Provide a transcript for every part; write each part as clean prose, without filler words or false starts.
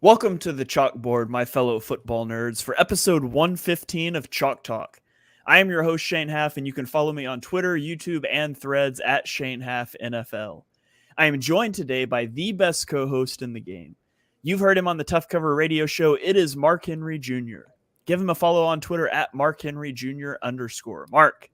Welcome to the chalkboard, my fellow football nerds, for episode 115 of Chalk Talk. I am your host, Shane Haff, and you can follow me on Twitter, YouTube, and threads at Shane Haff NFL. I am joined today by the best co-host in the game. You've heard him on the Tough Cover radio show. It is Mark Henry Jr. Give him a follow on Twitter at Mark Henry Jr. _. Mark,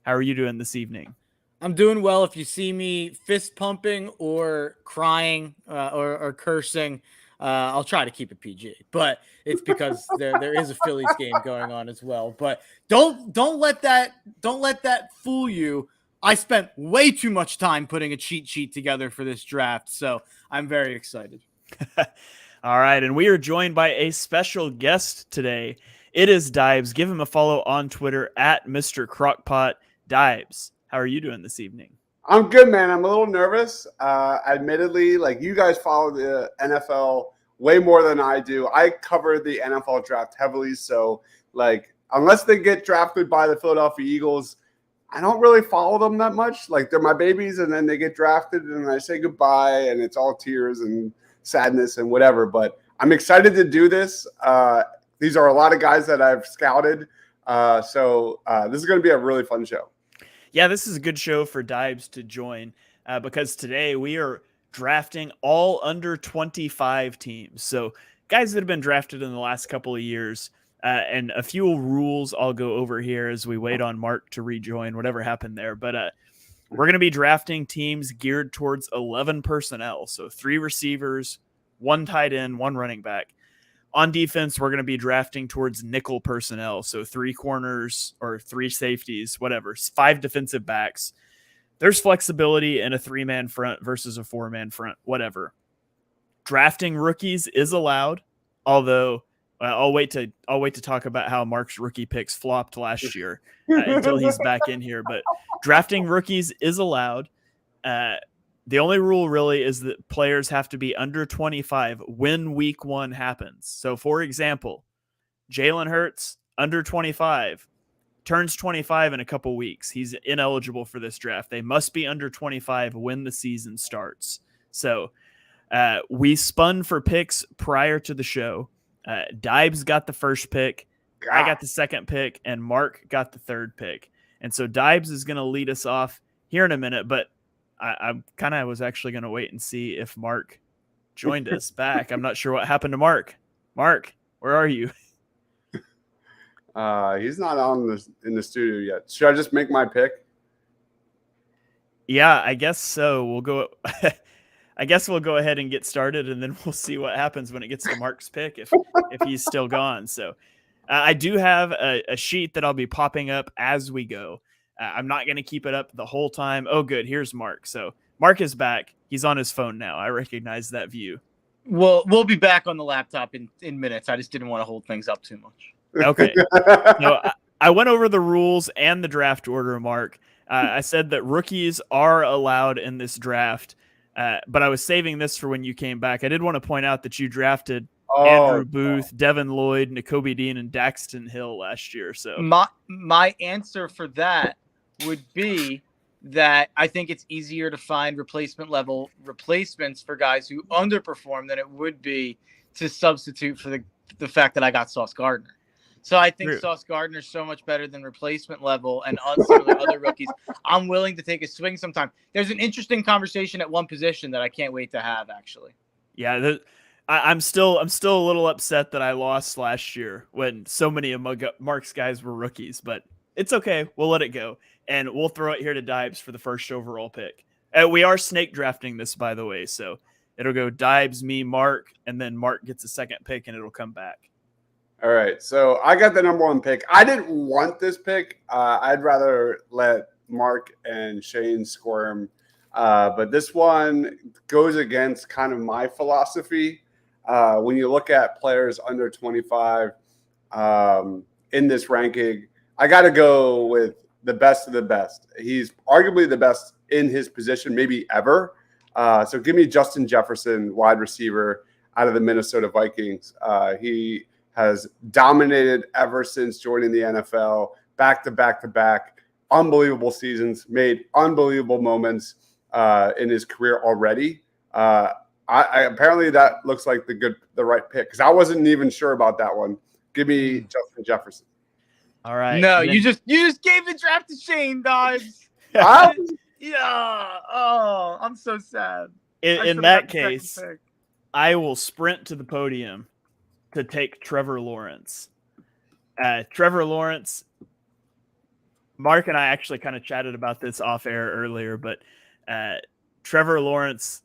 how are you doing this evening? I'm doing well. If you see me fist pumping or crying or cursing, I'll try to keep it PG. But it's because there is a Phillies game going on as well. But don't let that fool you. I spent way too much time putting a cheat sheet together for this draft, so I'm very excited. All right, and we are joined by a special guest today. It is Dibes. Give him a follow on Twitter at Mr. Crockpot. Dibes, how are you doing this evening? I'm good, man. I'm a little nervous. Admittedly, like, you guys follow the NFL way more than I do. I cover the NFL draft heavily, so like unless they get drafted by the Philadelphia Eagles, I don't really follow them that much. Like, they're my babies, and then they get drafted, and I say goodbye, and it's all tears and sadness and whatever. But I'm excited to do this. These are a lot of guys that I've scouted, so this is going to be a really fun show. Yeah, this is a good show for Dibes to join because today we are drafting all under 25 teams. So guys that have been drafted in the last couple of years, and a few rules I'll go over here as we wait on Mark to rejoin, whatever happened there. But we're going to be drafting teams geared towards 11 personnel. So 3 receivers, 1 tight end, 1 running back. On defense, we're going to be drafting towards nickel personnel, so 3 corners or 3 safeties, whatever, 5 defensive backs. There's flexibility in a 3-man front versus a 4-man front, whatever. Drafting rookies is allowed, although I'll wait to talk about how Mark's rookie picks flopped last year until he's back in here. But drafting rookies is allowed. The only rule really is that players have to be under 25 when week 1 happens. So, for example, Jalen Hurts, under 25, turns 25 in a couple weeks. He's ineligible for this draft. They must be under 25 when the season starts. So, we spun for picks prior to the show. Dibes got the first pick. I got the second pick, and Mark got the third pick. And so Dibes is going to lead us off here in a minute, but I kind of was actually going to wait and see if Mark joined us back. I'm not sure what happened to Mark. Mark, where are you? He's not in the studio yet. Should I just make my pick? Yeah, I guess so. We'll go. I guess we'll go ahead and get started, and then we'll see what happens when it gets to Mark's pick if he's still gone. So I do have a sheet that I'll be popping up as we go. I'm not going to keep it up the whole time. Oh, good. Here's Mark. So Mark is back. He's on his phone now. I recognize that view. We'll be back on the laptop in minutes. I just didn't want to hold things up too much. Okay. So I went over the rules and the draft order, Mark. I said that rookies are allowed in this draft, but I was saving this for when you came back. I did want to point out that you drafted Andrew Booth, Devin Lloyd, Nakobe Dean, and Daxton Hill last year. So my answer for that would be that I think it's easier to find replacement level replacements for guys who underperform than it would be to substitute for the fact that I got Sauce Gardner. So I think Sauce Gardner is so much better than replacement level and some of the other rookies. I'm willing to take a swing sometime. There's an interesting conversation at one position that I can't wait to have, actually. Yeah, I'm still a little upset that I lost last year when so many of Mark's guys were rookies, but it's okay. We'll let it go, and we'll throw it here to Dibes for the first overall pick. We are snake drafting this, by the way, so it'll go Dibes, me, Mark, and then Mark gets a second pick, and it'll come back. All right, so I got the number 1 pick. I didn't want this pick. I'd rather let Mark and Shane squirm, but this one goes against kind of my philosophy. When you look at players under 25 in this ranking, I got to go with the best of the best. He's arguably the best in his position, maybe ever. So give me Justin Jefferson, wide receiver out of the Minnesota Vikings. He has dominated ever since joining the NFL, back to back, unbelievable seasons, made unbelievable moments in his career already. apparently that looks like the right pick because I wasn't even sure about that one. Give me Justin Jefferson. All right. No, you just gave the draft to Shane, Dobbs. I, Yeah. Oh, I'm so sad. In that case, I will sprint to the podium to take Trevor Lawrence. Trevor Lawrence, Mark and I actually kind of chatted about this off air earlier, but Trevor Lawrence,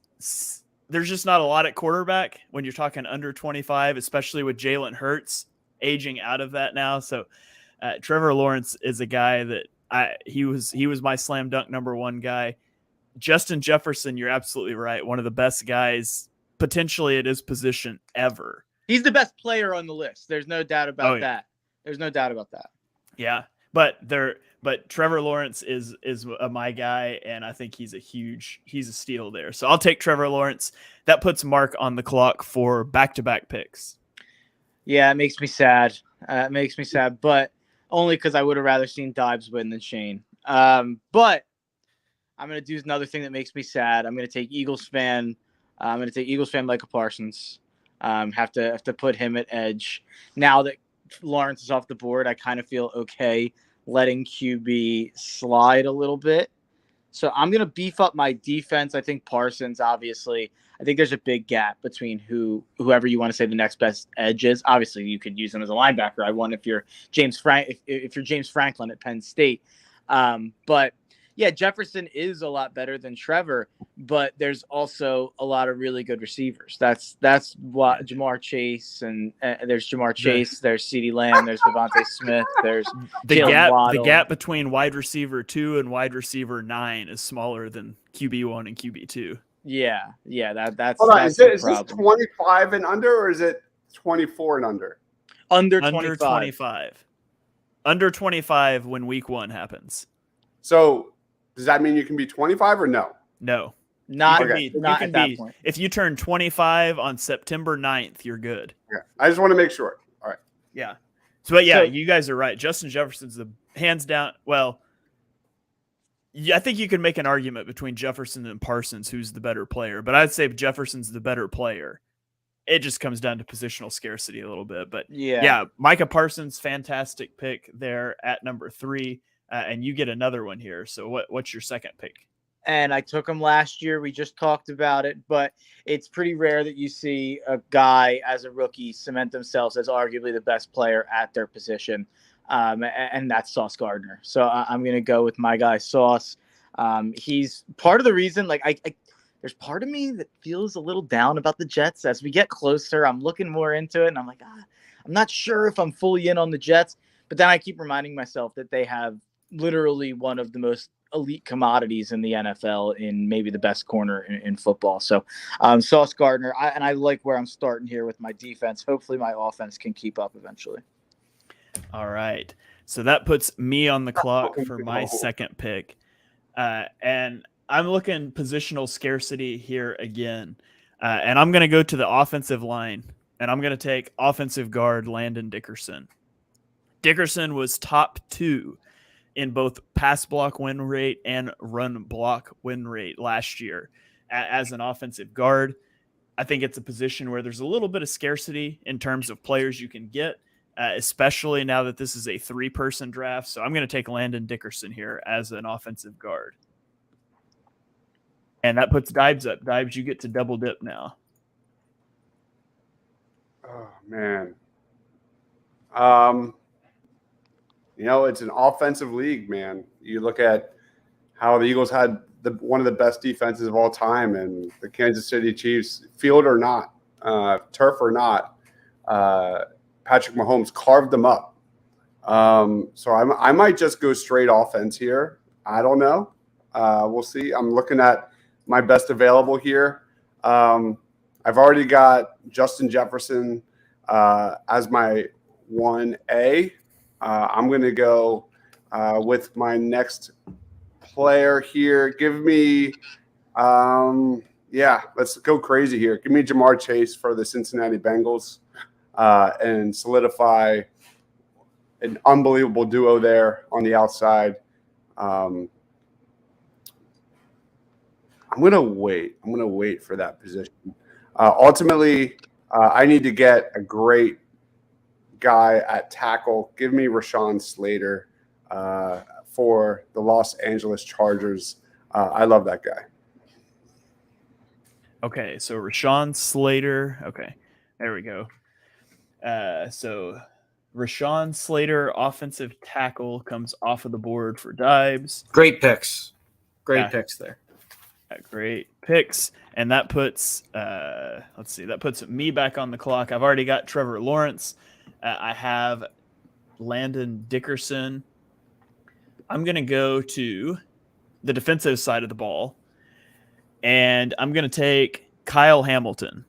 there's just not a lot at quarterback when you're talking under 25, especially with Jalen Hurts aging out of that now. So Trevor Lawrence is a guy that he was my slam dunk number one guy. Justin Jefferson, you're absolutely right. One of the best guys potentially at his position ever. He's the best player on the list. There's no doubt about that. There's no doubt about that. Yeah. But Trevor Lawrence is my guy, and I think he's a steal there. So I'll take Trevor Lawrence. That puts Mark on the clock for back-to-back picks. Yeah, it makes me sad. But only because I would have rather seen Dobbs win than Shane. But I'm going to do another thing that makes me sad. I'm going to take Eagles fan. Micah Parsons. Have to put him at edge. Now that Lawrence is off the board, I kind of feel okay letting QB slide a little bit. So I'm going to beef up my defense. I think Parsons, obviously. I think there's a big gap between whoever you want to say the next best edge is. Obviously, you could use him as a linebacker. I won if you're James Franklin at Penn State. But yeah, Jefferson is a lot better than Trevor, but there's also a lot of really good receivers. That's what Jamar Chase and there's Jamar Chase, there's CeeDee Lamb, there's Devontae Smith, there's the gap between wide receiver 2 and wide receiver 9 is smaller than QB1 and QB2. Yeah, that's. Hold on, that's is this 25 and under, or is it 24 and under? Under 25. Under 25 when week 1 happens. So does that mean you can be 25 or no? No. Not at that point. If you turn 25 on September 9th, you're good. Yeah. I just want to make sure. All right. Yeah. So you guys are right. Justin Jefferson's the hands down. Well, I think you can make an argument between Jefferson and Parsons, who's the better player, but I'd say Jefferson's the better player. It just comes down to positional scarcity a little bit, but yeah, Micah Parsons, fantastic pick there at number 3. And you get another one here. So what's your second pick? And I took him last year. We just talked about it, but it's pretty rare that you see a guy as a rookie cement themselves as arguably the best player at their position. And that's Sauce Gardner. So I'm going to go with my guy, Sauce. He's part of the reason, there's part of me that feels a little down about the Jets. As we get closer, I'm looking more into it, and I'm like, I'm not sure if I'm fully in on the Jets. But then I keep reminding myself that they have literally one of the most elite commodities in the NFL in maybe the best corner in football. So Sauce Gardner, I like where I'm starting here with my defense. Hopefully my offense can keep up eventually. All right. So that puts me on the clock for my second pick. And I'm looking positional scarcity here again. And I'm going to go to the offensive line, and I'm going to take offensive guard Landon Dickerson. Dickerson was top 2 in both pass block win rate and run block win rate last year as an offensive guard. I think it's a position where there's a little bit of scarcity in terms of players you can get, especially now that this is a 3-person draft. So I'm going to take Landon Dickerson here as an offensive guard. And that puts Dibes up. Dibes, you get to double dip now. Oh, man. It's an offensive league, man. You look at how the Eagles had one of the best defenses of all time, and the Kansas City Chiefs, field or not, turf or not, Patrick Mahomes carved them up. So I might just go straight offense here. I don't know. We'll see. I'm looking at my best available here. I've already got Justin Jefferson as my 1A. I'm going to go with my next player here. Give me, let's go crazy here. Give me Jamar Chase for the Cincinnati Bengals and solidify an unbelievable duo there on the outside. I'm going to wait. I'm going to wait for that position. Ultimately, I need to get a great guy at tackle. Give me Rashawn Slater for the Los Angeles Chargers. I love that guy. Okay, so Rashawn Slater. Okay, there we go. So Rashawn Slater, offensive tackle, comes off of the board for Dibes. Great picks. Great Yeah. picks there. Great picks. And that puts, let's see, that puts me back on the clock. I've already got Trevor Lawrence. I have Landon Dickerson. I'm going to go to the defensive side of the ball, and I'm going to take Kyle Hamilton.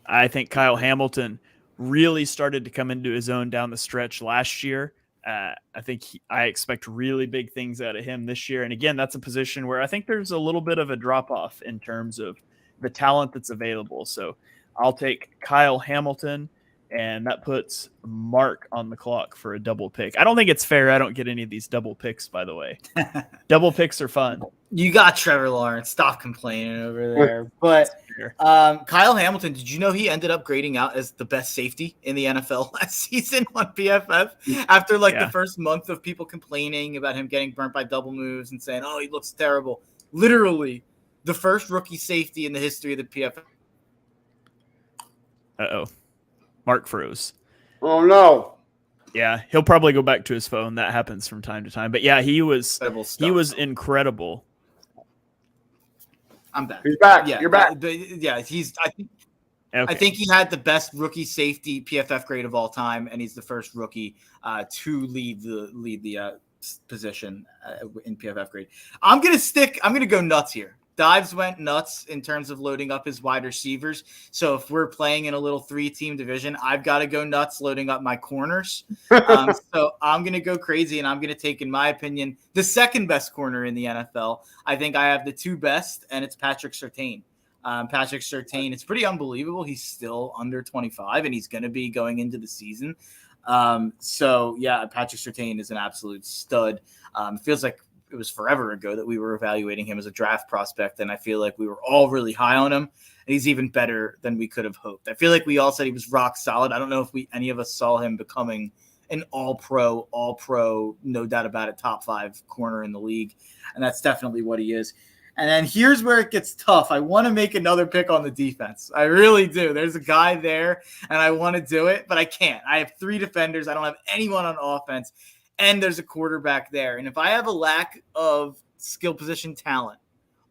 I think Kyle Hamilton really started to come into his own down the stretch last year. I think I expect really big things out of him this year. And again, that's a position where I think there's a little bit of a drop off in terms of the talent that's available. So I'll take Kyle Hamilton, and that puts Mark on the clock for a double pick. I don't think it's fair. I don't get any of these double picks, by the way. Double picks are fun. You got Trevor Lawrence. Stop complaining over there. But Kyle Hamilton, did you know he ended up grading out as the best safety in the NFL last season on PFF after the first month of people complaining about him getting burnt by double moves and saying, oh, he looks terrible. Literally the first rookie safety in the history of the PFF. Uh-oh. Mark froze. Oh, no. Yeah, he'll probably go back to his phone. That happens from time to time. But yeah, he was incredible. I'm back. He's back. Yeah, You're back. Yeah, I think he had the best rookie safety PFF grade of all time, and he's the first rookie to lead the position in PFF grade. I'm gonna go nuts here. Dives went nuts in terms of loading up his wide receivers. So if we're playing in a little 3-team division, I've got to go nuts loading up my corners. So I'm going to go crazy, and I'm going to take, in my opinion, the second best corner in the NFL. I think I have the 2 best, and it's Patrick Surtain. Patrick Surtain, it's pretty unbelievable. He's still under 25, and he's going to be going into the season. So, yeah, Patrick Surtain is an absolute stud. It feels like it was forever ago that we were evaluating him as a draft prospect, and I feel like we were all really high on him, and he's even better than we could have hoped. I feel like we all said he was rock solid. I don't know if any of us saw him becoming an all-pro, no doubt about it, top 5 corner in the league, and that's definitely what he is. And then here's where it gets tough. I want to make another pick on the defense. I really do. There's a guy there, and I want to do it, but I can't. I have 3 defenders. I don't have anyone on offense. And there's a quarterback there. And if I have a lack of skill position talent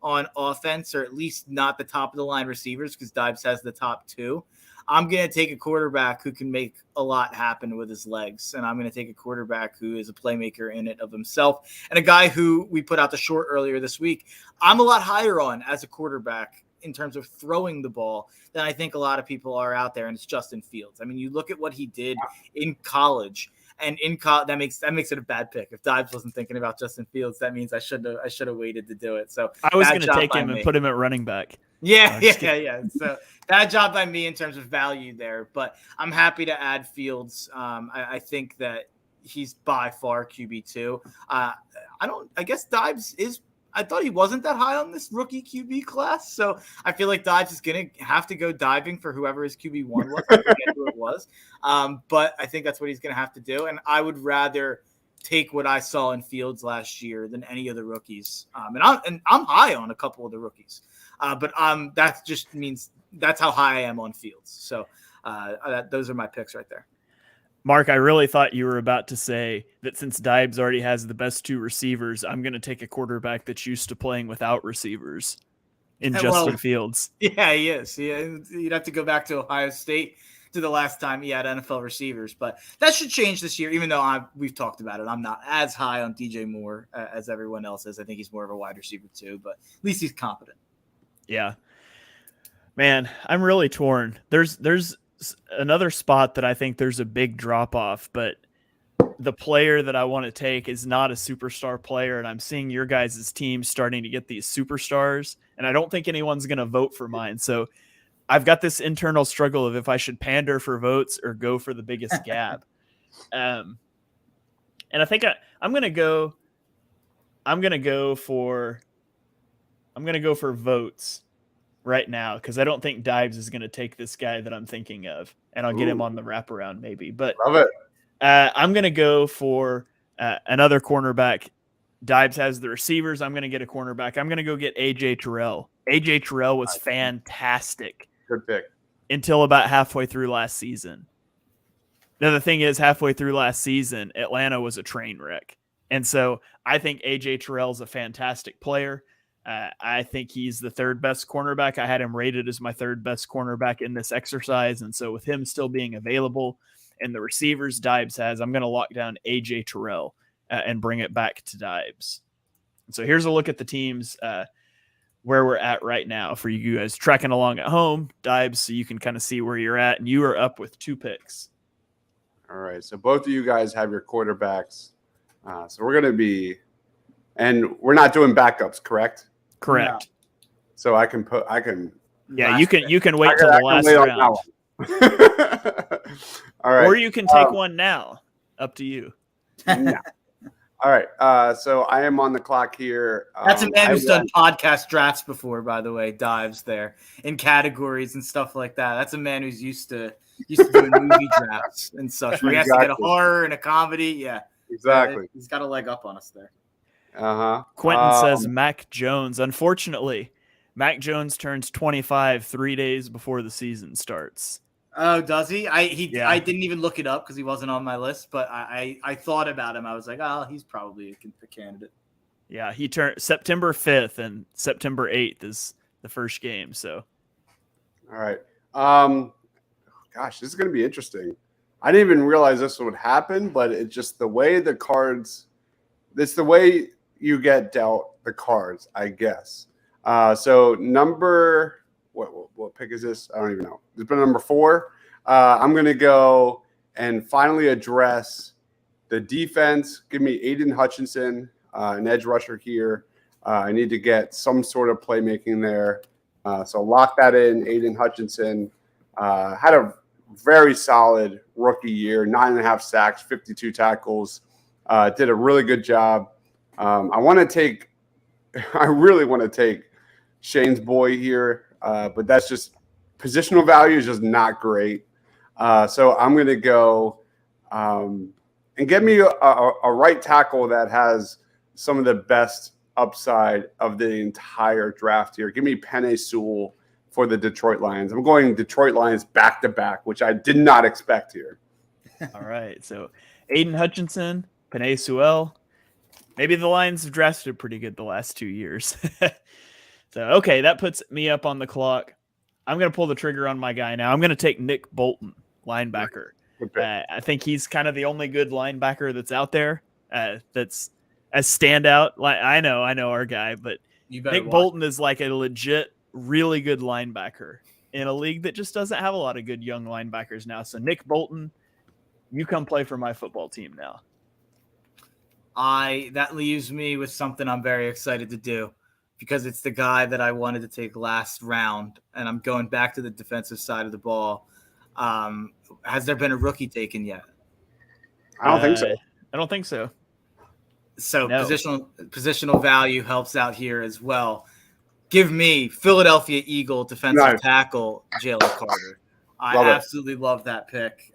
on offense, or at least not the top of the line receivers, because Dibes has the top 2, I'm going to take a quarterback who can make a lot happen with his legs. And I'm going to take a quarterback who is a playmaker in it of himself. And a guy who we put out the short earlier this week, I'm a lot higher on as a quarterback in terms of throwing the ball than I think a lot of people are out there. And it's Justin Fields. I mean, you look at what he did in college. And in college, that makes it a bad pick. If Dibes wasn't thinking about Justin Fields, that means I should have waited to do it. So I was going to take him and put him at running back. Yeah. So bad job by me in terms of value there, but I'm happy to add Fields. I think that he's by far QB2. I guess Dibes is. I thought he wasn't that high on this rookie QB class, so I feel like Dibes is going to have to go diving for whoever his QB1 was. I forget who it was, but I think that's what he's going to have to do, and I would rather take what I saw in Fields last year than any of the rookies. And I'm high on a couple of the rookies, but that just means that's how high I am on Fields. So those are my picks right there. Mark, I really thought you were about to say that since Dibes already has the best 2 receivers, I'm going to take a quarterback that's used to playing without receivers in Justin Fields. Yeah, he is. You'd have to go back to Ohio State to the last time he had NFL receivers, but that should change this year, even though we've talked about it. I'm not as high on DJ Moore as everyone else is. I think he's more of a wide receiver too, but at least he's competent. Yeah. Man, I'm really torn. There's another spot that I think there's a big drop off, but the player that I want to take is not a superstar player. And I'm seeing your guys' team starting to get these superstars, and I don't think anyone's going to vote for mine. So I've got this internal struggle of if I should pander for votes or go for the biggest gap. And I think I'm going to go for votes. right now because I don't think Dives is going to take this guy that I'm thinking of, and I'll get him Ooh. on the wraparound maybe. But Love it. I'm going to go for another cornerback. Dives has the receivers. I'm going to get a cornerback. I'm going to go get AJ Terrell. AJ Terrell was fantastic Good pick. until about halfway through last season. Now, the thing is, halfway through last season, Atlanta was a train wreck. And so I think AJ Terrell is a fantastic player. I think he's the third best cornerback. I had him rated as my third best cornerback in this exercise. And so with him still being available and the receivers Dives has, I'm going to lock down AJ Terrell and bring it back to Dives. So here's a look at the teams where we're at right now for you guys tracking along at home, Dives, so you can kind of see where you're at. And you are up with 2 picks. All right. So both of you guys have your quarterbacks. So we're going to be, and we're not doing backups, correct? Correct. So I can. Yeah, you can wait till the last round. All right. Or you can take one now. Up to you. Yeah. All right. So I am on the clock here. That's a man who's done podcast drafts before, by the way. Dives there in categories and stuff like that. That's a man who's used to doing movie drafts and such. Where he has to get a horror and a comedy. Yeah, exactly. He's got a leg up on us there. Quentin says Mac Jones. Unfortunately, Mac Jones turns 25 3 days before the season starts. Oh, does he? I didn't even look it up because he wasn't on my list, but I thought about him. I was like, oh, he's probably a candidate. Yeah, he turned September 5th and September 8th is the first game. So, all right. Gosh, this is going to be interesting. I didn't even realize this would happen, but it's just the way the cards. It's the way you get dealt the cards, I guess. So number. What pick is this? I don't even know. It's been number 4. I'm going to go and finally address the defense. Give me Aiden Hutchinson, an edge rusher here. I need to get some sort of playmaking there. So lock that in. Aiden Hutchinson had a very solid rookie year, 9.5 sacks, 52 tackles. Did a really good job. I really want to take Shane's boy here. But that's just positional value is just not great. So I'm going to go and get me a right tackle that has some of the best upside of the entire draft here. Give me Penei Sewell for the Detroit Lions. I'm going Detroit Lions back to back, which I did not expect here. All right. So Aiden Hutchinson, Penei Sewell. Maybe the Lions have drafted pretty good the last 2 years. So, okay, that puts me up on the clock. I'm going to pull the trigger on my guy now. I'm going to take Nick Bolton, linebacker. I think he's kind of the only good linebacker that's out there that's a standout. I know our guy, but Nick Bolton is like a legit, really good linebacker in a league that just doesn't have a lot of good young linebackers now. So, Nick Bolton, you come play for my football team now. That leaves me with something I'm very excited to do. Because it's the guy that I wanted to take last round, and I'm going back to the defensive side of the ball. Has there been a rookie taken yet? I don't think so. I don't think so. So no. Positional value helps out here as well. Give me Philadelphia Eagle defensive tackle Jalen Carter. I absolutely love that pick.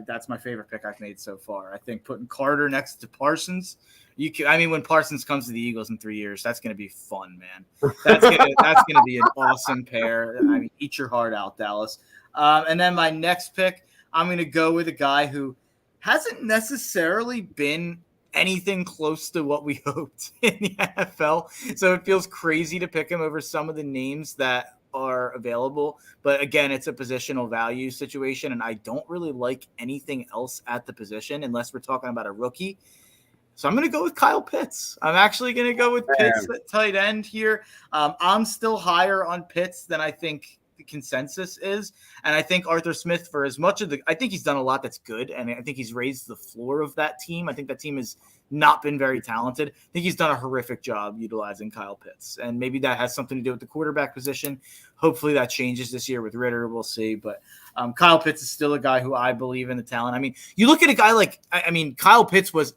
That's my favorite pick I've made so far. I think putting Carter next to Parsons. When Parsons comes to the Eagles in 3 years, that's going to be fun, man. That's gonna be an awesome pair. I mean, eat your heart out, Dallas. And then my next pick, I'm going to go with a guy who hasn't necessarily been anything close to what we hoped in the NFL. So it feels crazy to pick him over some of the names that are available. But again, it's a positional value situation, and I don't really like anything else at the position unless we're talking about a rookie. So I'm going to go with Kyle Pitts. I'm actually going to go with Pitts at tight end here. I'm still higher on Pitts than I think the consensus is. And I think Arthur Smith, for as much of I think he's done a lot that's good. And I think he's raised the floor of that team. I think that team has not been very talented. I think he's done a horrific job utilizing Kyle Pitts. And maybe that has something to do with the quarterback position. Hopefully that changes this year with Ritter. We'll see. But Kyle Pitts is still a guy who I believe in the talent. I mean, you look at a guy like, Kyle Pitts was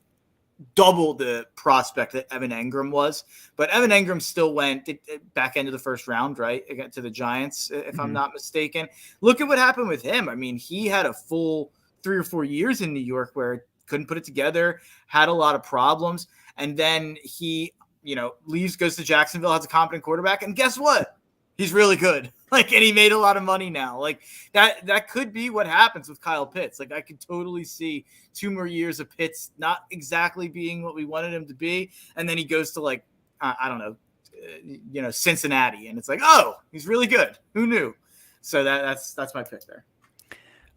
double the prospect that Evan Engram was. But Evan Engram still went back end of the first round, right? To the Giants, if I'm not mistaken. Look at what happened with him. I mean, he had a full 3 or 4 years in New York where couldn't put it together, had a lot of problems. And then he, leaves, goes to Jacksonville, has a competent quarterback. And guess what? He's really good. And he made a lot of money now. That could be what happens with Kyle Pitts. I could totally see 2 more years of Pitts not exactly being what we wanted him to be. And then he goes to I don't know, Cincinnati. And it's oh, he's really good. Who knew? So that's my pick there.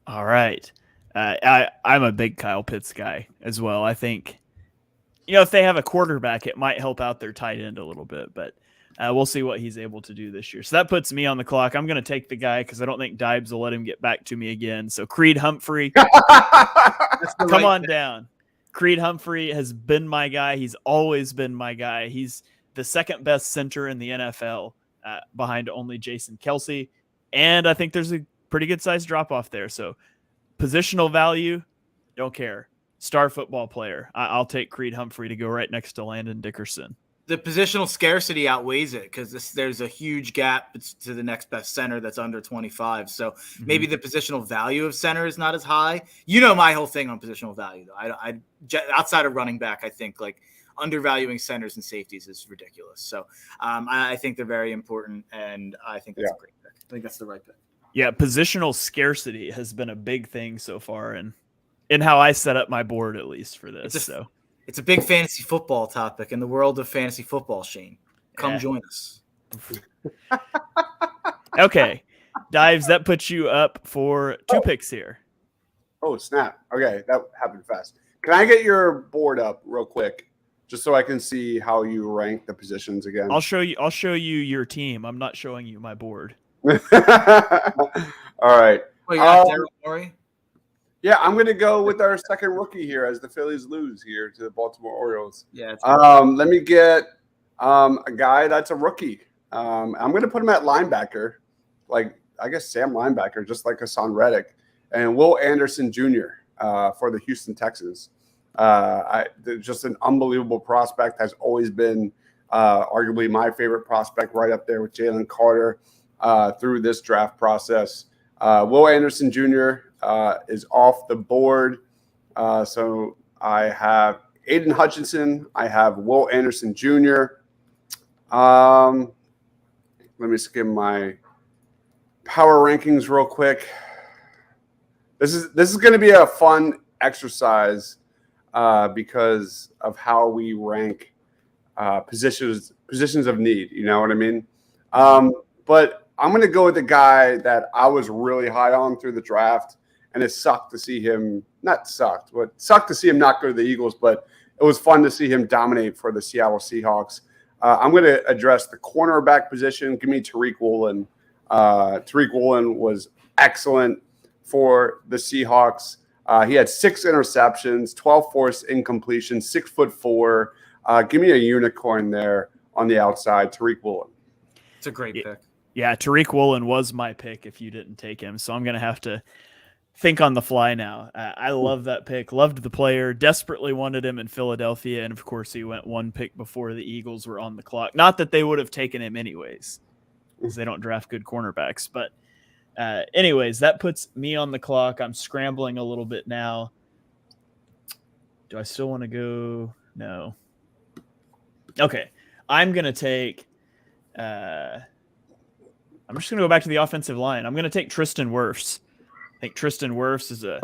All right. I'm a big Kyle Pitts guy as well. I think, if they have a quarterback, it might help out their tight end a little bit, but we'll see what he's able to do this year. So that puts me on the clock. I'm going to take the guy because I don't think Dibes will let him get back to me again. So Creed Humphrey, come on down. Creed Humphrey has been my guy. He's always been my guy. He's the second best center in the NFL behind only Jason Kelce. And I think there's a pretty good size drop off there. So positional value, don't care. Star football player. I'll take Creed Humphrey to go right next to Landon Dickerson. The positional scarcity outweighs it because there's a huge gap to the next best center that's under 25. So maybe the positional value of center is not as high. My whole thing on positional value, though. I outside of running back, I think undervaluing centers and safeties is ridiculous. So I think they're very important, and I think that's a great pick. I think that's the right pick. Yeah, positional scarcity has been a big thing so far, and in how I set up my board, at least for this. It's a big fantasy football topic in the world of fantasy football, Shane. Come join us. Okay. Dives, that puts you up for 2 picks here. Oh, snap. Okay, that happened fast. Can I get your board up real quick just so I can see how you rank the positions again? I'll show you your team. I'm not showing you my board. All right. Oh, you got Daryl Morey? Yeah, I'm going to go with our second rookie here as the Phillies lose here to the Baltimore Orioles. Yeah. Let me get a guy that's a rookie. I'm going to put him at linebacker, I guess Sam linebacker, just like Hassan Reddick, and Will Anderson Jr. For the Houston Texans. Just an unbelievable prospect, has always been arguably my favorite prospect, right up there with Jalen Carter through this draft process. Will Anderson Jr. Is off the board. So I have Aiden Hutchinson. I have Will Anderson Jr. Let me skim my power rankings real quick. This is going to be a fun exercise because of how we rank positions of need. You know what I mean? But I'm going to go with the guy that I was really high on through the draft. And it sucked to see him, not sucked, but sucked to see him not go to the Eagles, but it was fun to see him dominate for the Seattle Seahawks. I'm going to address the cornerback position. Give me Tariq Woolen. Tariq Woolen was excellent for the Seahawks. He had 6 interceptions, 12 forced incompletions, 6'4". Give me a unicorn there on the outside, Tariq Woolen. It's a great pick. Yeah, Tariq Woolen was my pick if you didn't take him. So I'm going to have to think on the fly now. I love that pick. Loved the player. Desperately wanted him in Philadelphia. And, of course, he went 1 pick before the Eagles were on the clock. Not that they would have taken him anyways because they don't draft good cornerbacks. But anyways, that puts me on the clock. I'm scrambling a little bit now. Do I still want to go? No. Okay. I'm going to take I'm just going to go back to the offensive line. I'm going to take Tristan Wirfs. I think Tristan Wirfs is a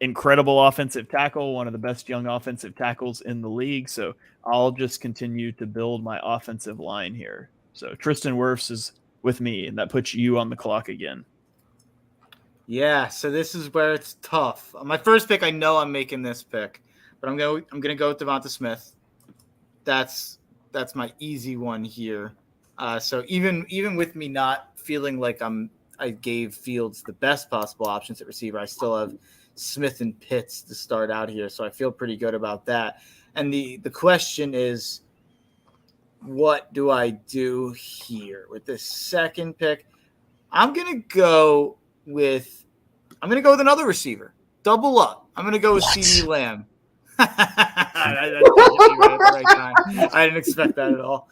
incredible offensive tackle, one of the best young offensive tackles in the league. So I'll just continue to build my offensive line here. So Tristan Wirfs is with me, and that puts you on the clock again. Yeah, so this is where it's tough. My first pick, I know I'm making this pick, but I'm gonna go with Devonta Smith. That's my easy one here. So even with me not feeling like I gave Fields the best possible options at receiver, I still have Smith and Pitts to start out here. So I feel pretty good about that. And the question is, what do I do here with this second pick? I'm going to go with another receiver. Double up. I'm going to go with CeeDee Lamb. at the right time. I didn't expect that at all.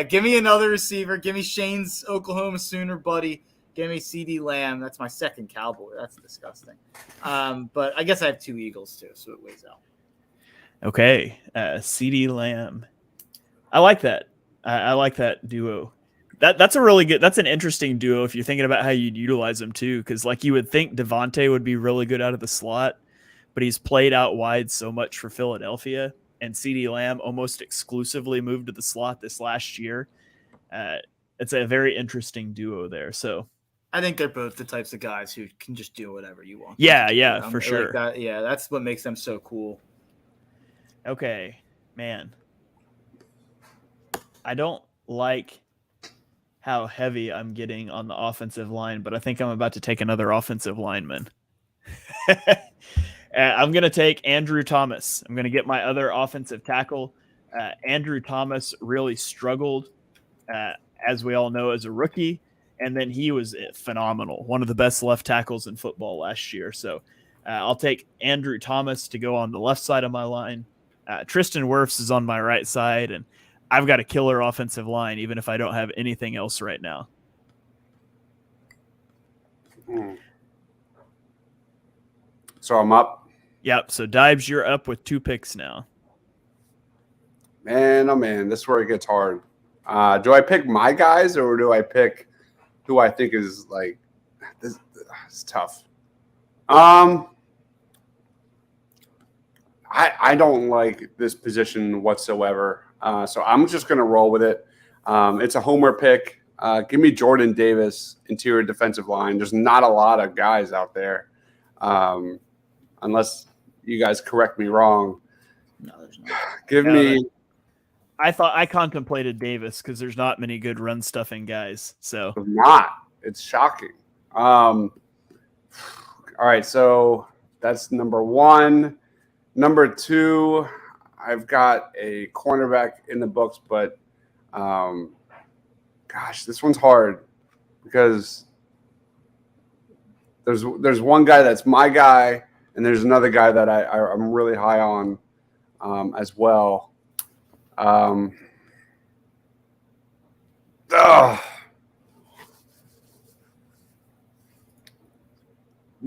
Give me another receiver. Give me Shane's Oklahoma Sooner buddy. Give me CD Lamb. That's my second Cowboy. That's disgusting. But I guess I have 2 Eagles too, so it weighs out. Okay, CD Lamb. I like that. I like that duo. That's a really good. That's an interesting duo if you're thinking about how you'd utilize them too. Because like you would think Devontae would be really good out of the slot, but he's played out wide so much for Philadelphia, and CD Lamb almost exclusively moved to the slot this last year. It's a very interesting duo there. So I think they're both the types of guys who can just do whatever you want. Yeah, for sure. Like that, yeah, that's what makes them so cool. Okay, man. I don't like how heavy I'm getting on the offensive line, but I think I'm about to take another offensive lineman. I'm going to take Andrew Thomas. I'm going to get my other offensive tackle. Andrew Thomas really struggled, as we all know, as a rookie, and then he was phenomenal. One of the best left tackles in football last year. So I'll take Andrew Thomas to go on the left side of my line. Tristan Wirfs is on my right side, and I've got a killer offensive line, even if I don't have anything else right now. So I'm up. Yep. So Dibes, you're up with 2 picks now. Man, oh man, this is where it gets hard. Do I pick my guys or do I pick who I think is like this? It's tough. I don't like this position whatsoever. So I'm just going to roll with it. It's a homer pick. Give me Jordan Davis, interior defensive line. There's not a lot of guys out there, unless you guys correct me wrong. No, there's not. Give me. I contemplated Davis because there's not many good run stuffing guys. So It's shocking. All right, so that's number 1. Number 2, I've got a cornerback in the books, but gosh, this one's hard because there's one guy that's my guy, and there's another guy that I'm really high on as well.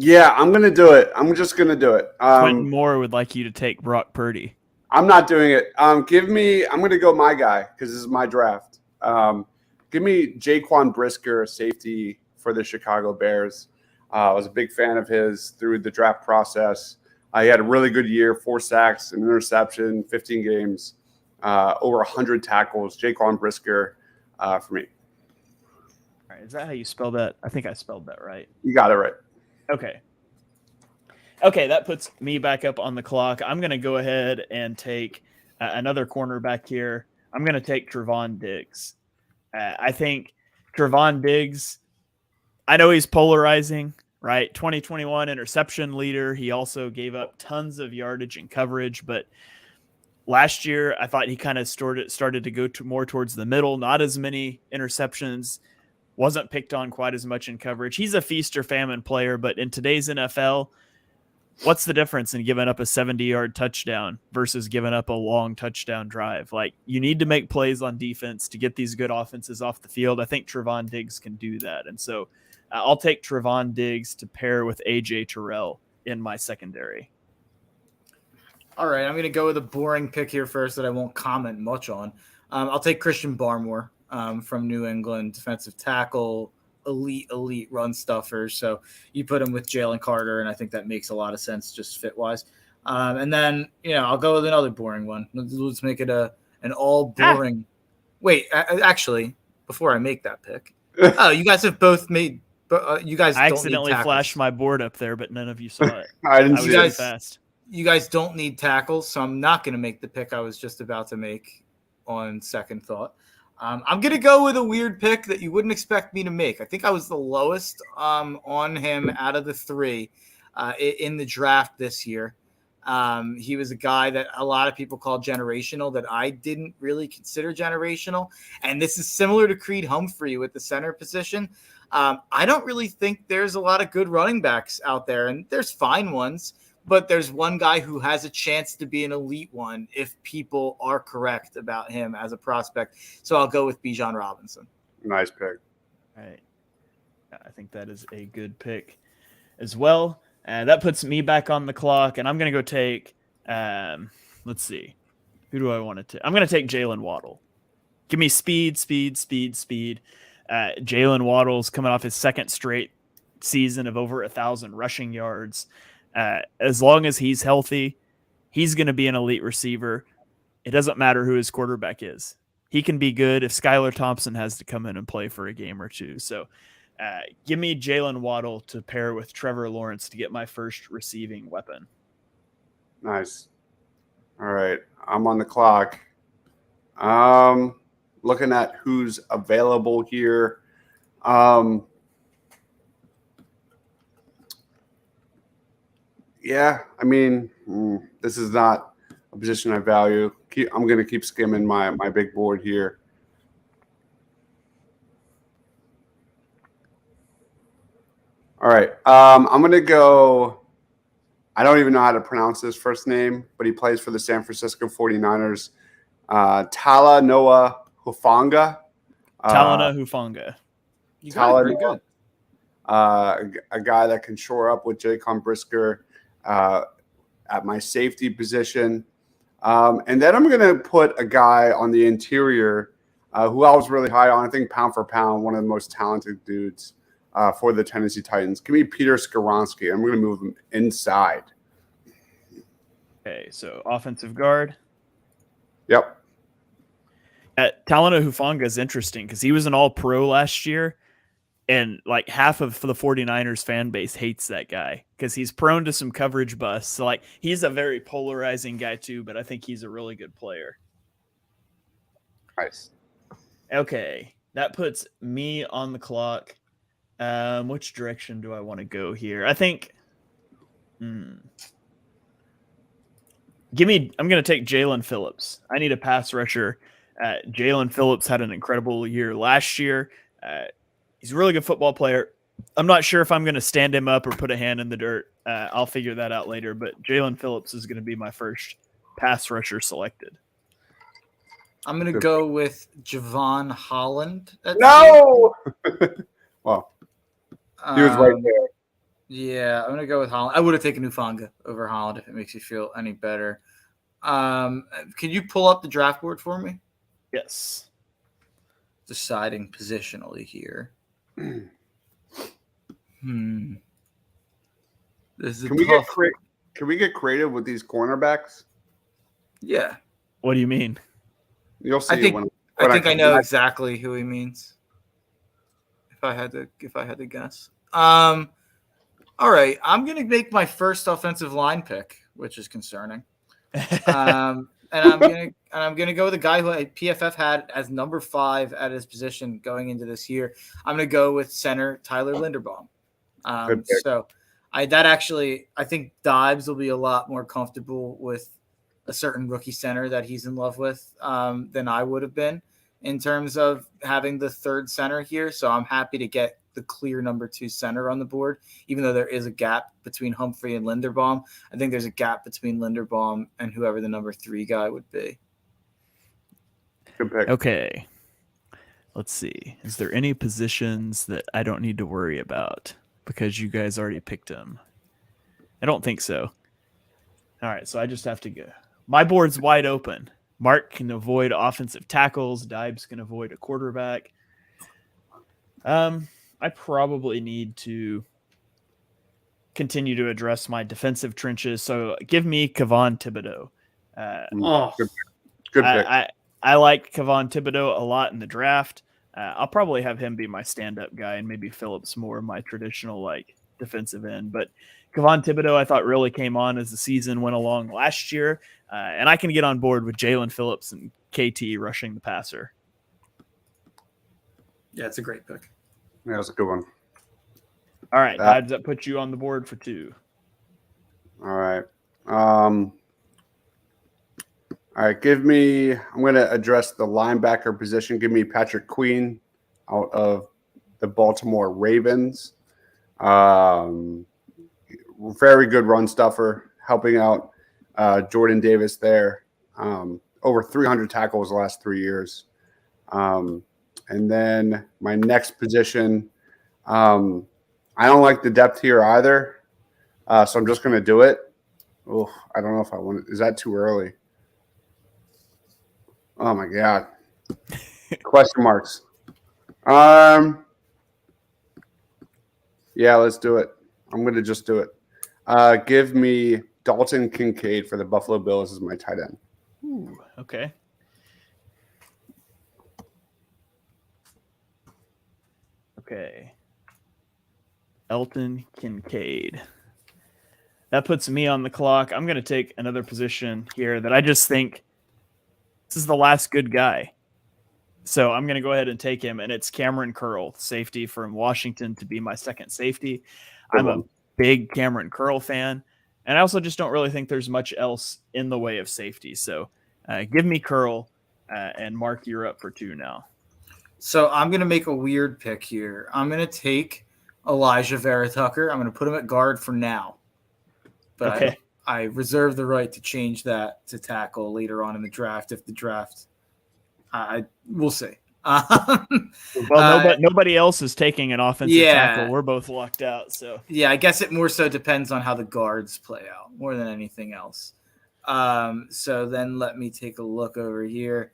Yeah, I'm going to do it. I'm just going to do it. Quentin Moore would like you to take Brock Purdy. I'm not doing it. I'm going to go my guy because this is my draft. Give me Jaquan Brisker, safety for the Chicago Bears. I was a big fan of his through the draft process. He had a really good year, 4 sacks, an interception, 15 games, over 100 tackles. Jaquan Brisker for me. All right, is that how you spell that? I think I spelled that right. You got it right. Okay, that puts me back up on the clock. I'm going to go ahead and take another cornerback here. I'm going to take Trevon Diggs. I think Trevon Diggs, I know he's polarizing, right? 2021 interception leader. He also gave up tons of yardage and coverage, but last year I thought he kind of started to go more towards the middle, not as many interceptions. Wasn't picked on quite as much in coverage. He's a feast or famine player, but in today's NFL, what's the difference in giving up a 70-yard touchdown versus giving up a long touchdown drive? Like, you need to make plays on defense to get these good offenses off the field. I think Trevon Diggs can do that. And so I'll take Trevon Diggs to pair with A.J. Terrell in my secondary. All right, I'm going to go with a boring pick here first that I won't comment much on. I'll take Christian Barmore. From New England, defensive tackle, elite run stuffer. So you put him with Jalen Carter, and I think that makes a lot of sense just fit-wise. And then, I'll go with another boring one. Let's make it an all boring. Wait, actually, before I make that pick. Oh, you guys have both made you guys I don't accidentally need flashed my board up there, but none of you saw it. I didn't see it. Fast. You guys don't need tackles, so I'm not going to make the pick I was just about to make on second thought. I'm going to go with a weird pick that you wouldn't expect me to make. I think I was the lowest on him out of the 3 in the draft this year. He was a guy that a lot of people call generational that I didn't really consider generational. And this is similar to Creed Humphrey with the center position. I don't really think there's a lot of good running backs out there, and there's fine ones. but there's one guy who has a chance to be an elite one if people are correct about him as a prospect. So I'll go with Bijan Robinson. Nice pick. All right. I think that is a good pick as well. That puts me back on the clock, and I'm going to go take, let's see. Who do I want to take? I'm going to take Jalen Waddle. Give me speed. Jalen Waddle's coming off his second straight season of over 1,000 rushing yards. As long as he's healthy, he's going to be an elite receiver. It doesn't matter who his quarterback is. He can be good if Skylar Thompson has to come in and play for a game or two. So give me Jalen Waddle to pair with Trevor Lawrence to get my first receiving weapon. Nice. All right. I'm on the clock. Looking at who's available here. Yeah, I mean, this is not a position I value. I'm going to keep skimming my big board here. All right. I'm going to go. I don't even know how to pronounce his first name, but he plays for the San Francisco 49ers. Talanoa Hufanga. Talanoa Hufanga. You got it pretty good. A guy that can shore up with Jaquan Brisker at my safety position. And then I'm going to put a guy on the interior who I was really high on. I think pound for pound, one of the most talented dudes for the Tennessee Titans. Give me Peter Skoronski. I'm going to move him inside. Okay, so offensive guard. Yep. Talanoa Hufanga is interesting because he was an all-pro last year, and like half of the 49ers fan base hates that guy because he's prone to some coverage busts. So like he's a very polarizing guy too, but I think he's a really good player. Nice. Okay, that puts me on the clock. Which direction do I want to go here? I think I'm going to take Jalen Phillips. I need a pass rusher. Jalen Phillips had an incredible year last year. He's a really good football player. I'm not sure if I'm going to stand him up or put a hand in the dirt. I'll figure that out later, but Jalen Phillips is going to be my first pass rusher selected. I'm going to go with Javon Holland. No! Well, he was right there. Yeah, I'm going to go with Holland. I would have taken Hufanga over Holland if it makes you feel any better. Can you pull up the draft board for me? Yes. Deciding positionally here. This is Can we get creative with these cornerbacks? Yeah. What do you mean? You'll see. I think I know exactly who he means. If I had to guess. All right, I'm gonna make my first offensive line pick, which is concerning. And I'm gonna go with a guy who PFF had as number 5 at his position going into this year. I'm gonna go with center Tyler Linderbaum. So I think Dives will be a lot more comfortable with a certain rookie center that he's in love with than I would have been in terms of having the third center here. So I'm happy to get the clear number 2 center on the board, even though there is a gap between Humphrey and Linderbaum. I think there's a gap between Linderbaum and whoever the number 3 guy would be. Good pick. Okay. Let's see. Is there any positions that I don't need to worry about because you guys already picked them? I don't think so. All right, so I just have to go. My board's wide open. Mark can avoid offensive tackles. Dibes can avoid a quarterback. I probably need to continue to address my defensive trenches. So give me Kayvon Thibodeau. Good pick. I like Kayvon Thibodeau a lot in the draft. I'll probably have him be my stand-up guy and maybe Phillips more my traditional like defensive end. But Kayvon Thibodeau I thought really came on as the season went along last year. And I can get on board with Jalen Phillips and KT rushing the passer. Yeah, it's a great pick. Yeah, that's a good one. All right, Dibes, that puts you on the board for 2. All right. All right, I'm going to address the linebacker position. Give me Patrick Queen out of the Baltimore Ravens. Very good run stuffer. helping out Jordan Davis there. Over 300 tackles the last 3 years. And then my next position, I don't like the depth here either. So I'm just going to do it. Oh, I don't know if I want it. Is that too early? Oh my God. Question marks. Yeah, let's do it. I'm going to just do it. Give me Dalton Kincaid for the Buffalo Bills as my tight end. Ooh, okay. Okay. Elton Kincaid. That puts me on the clock. I'm going to take another position here that I just think this is the last good guy. So I'm going to go ahead and take him, and it's Cameron Curl, safety from Washington, to be my second safety. I'm a big Cameron Curl fan, and I also just don't really think there's much else in the way of safety. So give me Curl, and Mark, you're up for 2 now. So I'm going to make a weird pick here. I'm going to take Elijah Vera Tucker. I'm going to put him at guard for now. But okay. I reserve the right to change that to tackle later on in the draft if the draft we'll see. Well, nobody else is taking an offensive tackle. We're both locked out. So yeah, I guess it more so depends on how the guards play out more than anything else. So then let me take a look over here.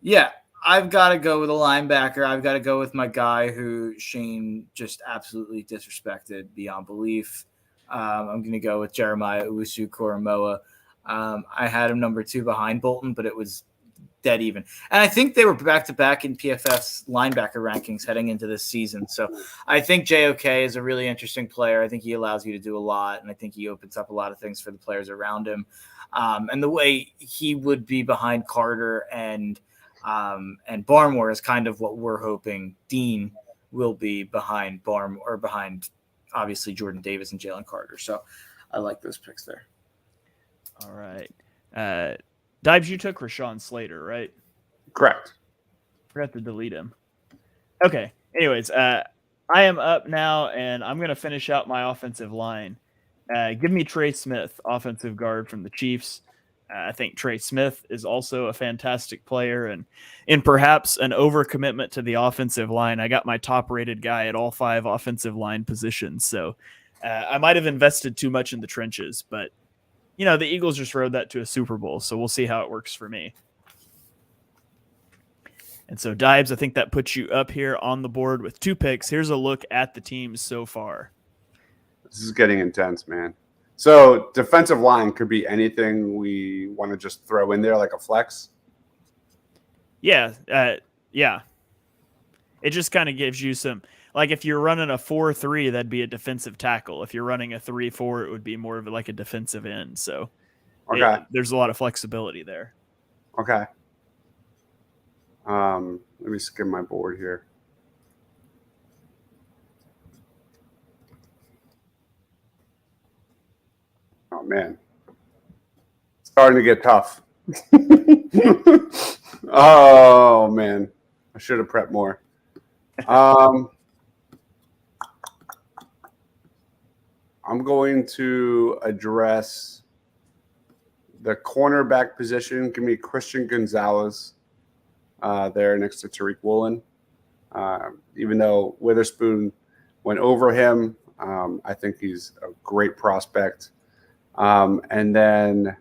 Yeah, I've got to go with a linebacker. I've got to go with my guy who Shane just absolutely disrespected beyond belief. I'm going to go with Jeremiah Owusu-Koramoah. I had him number 2 behind Bolton, but it was dead even. And I think they were back-to-back in PFF's linebacker rankings heading into this season. So I think JOK is a really interesting player. I think he allows you to do a lot, and I think he opens up a lot of things for the players around him. And the way he would be behind Carter and Barmore is kind of what we're hoping Dean will be behind Barmore, or behind obviously Jordan Davis and Jalen Carter. So I like those picks there. All right. Dibes, you took Rashawn Slater, right? Correct. Forgot to delete him. Okay. Anyways, I am up now, and I'm going to finish out my offensive line. Give me Trey Smith, offensive guard from the Chiefs. I think Trey Smith is also a fantastic player, and in perhaps an overcommitment to the offensive line, I got my top-rated guy at all 5 offensive line positions. So I might have invested too much in the trenches, but you know, the Eagles just rode that to a Super Bowl, so we'll see how it works for me. And so, Dibes, I think that puts you up here on the board with 2 picks. Here's a look at the teams so far. This is getting intense, man. So defensive line could be anything we want to just throw in there, like a flex. Yeah. Yeah. It just kind of gives you some, like if you're running a 4-3, that'd be a defensive tackle. If you're running a 3-4, it would be more of like a defensive end. So there's a lot of flexibility there. Okay. Let me skim my board here. Oh, man. It's starting to get tough. Oh, man. I should have prepped more. I'm going to address the cornerback position. Give me Christian Gonzalez there next to Tariq Woolen. Even though Witherspoon went over him, I think he's a great prospect. And then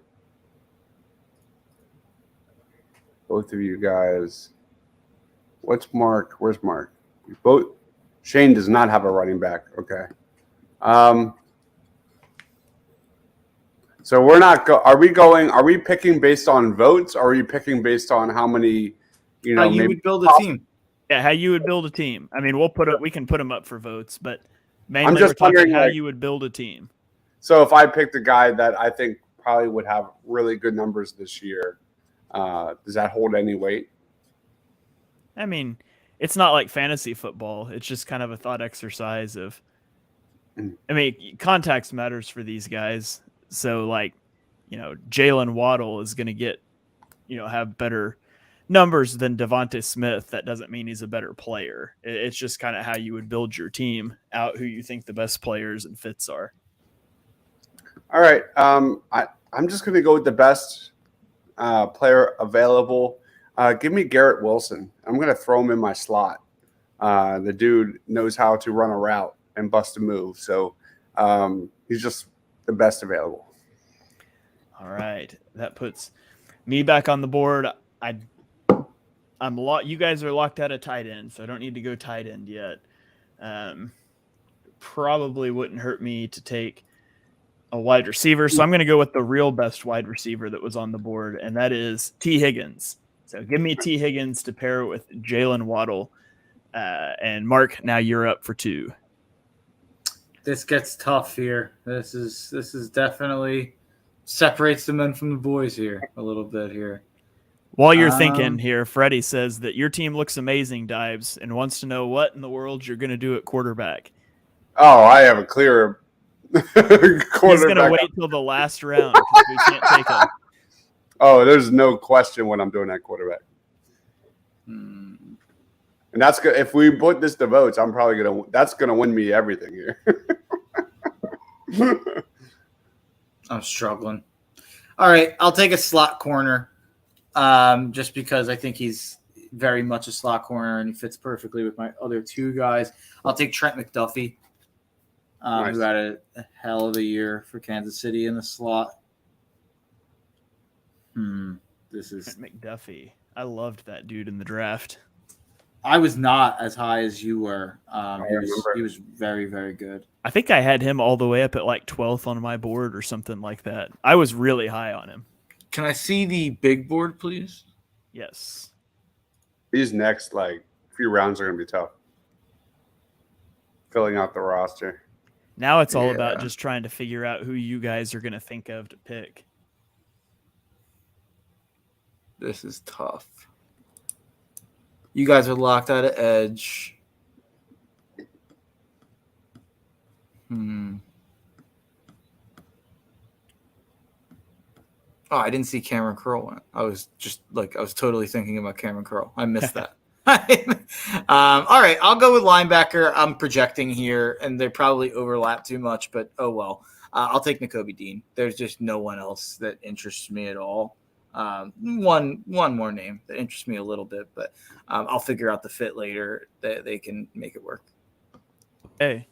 both of you guys, what's Mark? Where's Mark? Both. Shane does not have a running back. Okay. So we're not. Are we picking based on votes? Or are you picking based on how many? How you would build a team? Yeah, how you would build a team. I mean, we can put them up for votes, but mainly I'm just we're talking wondering how you would build a team. So if I picked a guy that I think probably would have really good numbers this year, does that hold any weight? I mean, it's not like fantasy football. It's just kind of a thought exercise of, I mean, context matters for these guys. So like, Jalen Waddle is going to get, have better numbers than Devonta Smith. That doesn't mean he's a better player. It's just kind of how you would build your team out, who you think the best players and fits are. All right. I'm just going to go with the best player available. Give me Garrett Wilson. I'm going to throw him in my slot. The dude knows how to run a route and bust a move. So he's just the best available. All right. That puts me back on the board. You guys are locked out of tight end, so I don't need to go tight end yet. Probably wouldn't hurt me to take a wide receiver. So I'm going to go with the real best wide receiver that was on the board, and that is T. Higgins. So give me T. Higgins to pair with Jalen Waddle. And Mark, now you're up for 2. This gets tough here. This is definitely separates the men from the boys here a little bit here. While you're thinking here, Freddie says that your team looks amazing, Dives, and wants to know what in the world you're going to do at quarterback. Oh, I have a clear quarterback. He's going to wait till the last round because we can't take him. Oh, there's no question what I'm doing at quarterback. And that's good. If we put this to votes, I'm probably that's gonna win me everything here. I'm struggling. All right, I'll take a slot corner, just because I think he's very much a slot corner and he fits perfectly with my other 2 guys. I'll take Trent McDuffie, Nice. who had a hell of a year for Kansas City in the slot. This is McDuffie. I loved that dude in the draft. I was not as high as you were. He was very, very good. I think I had him all the way up at like 12th on my board or something like that. I was really high on him. Can I see the big board, please? Yes. These next few rounds are gonna be tough. Filling out the roster. Now it's all about just trying to figure out who you guys are going to think of to pick. This is tough. You guys are locked out of edge. Oh, I didn't see Cameron Curl. I was totally thinking about Cameron Curl. I missed that. All right, I'll go with linebacker. I'm projecting here, and they probably overlap too much, but oh well. I'll take Nakobe Dean. There's just no one else that interests me at all. One more name that interests me a little bit, but I'll figure out the fit later. They can make it work. Okay.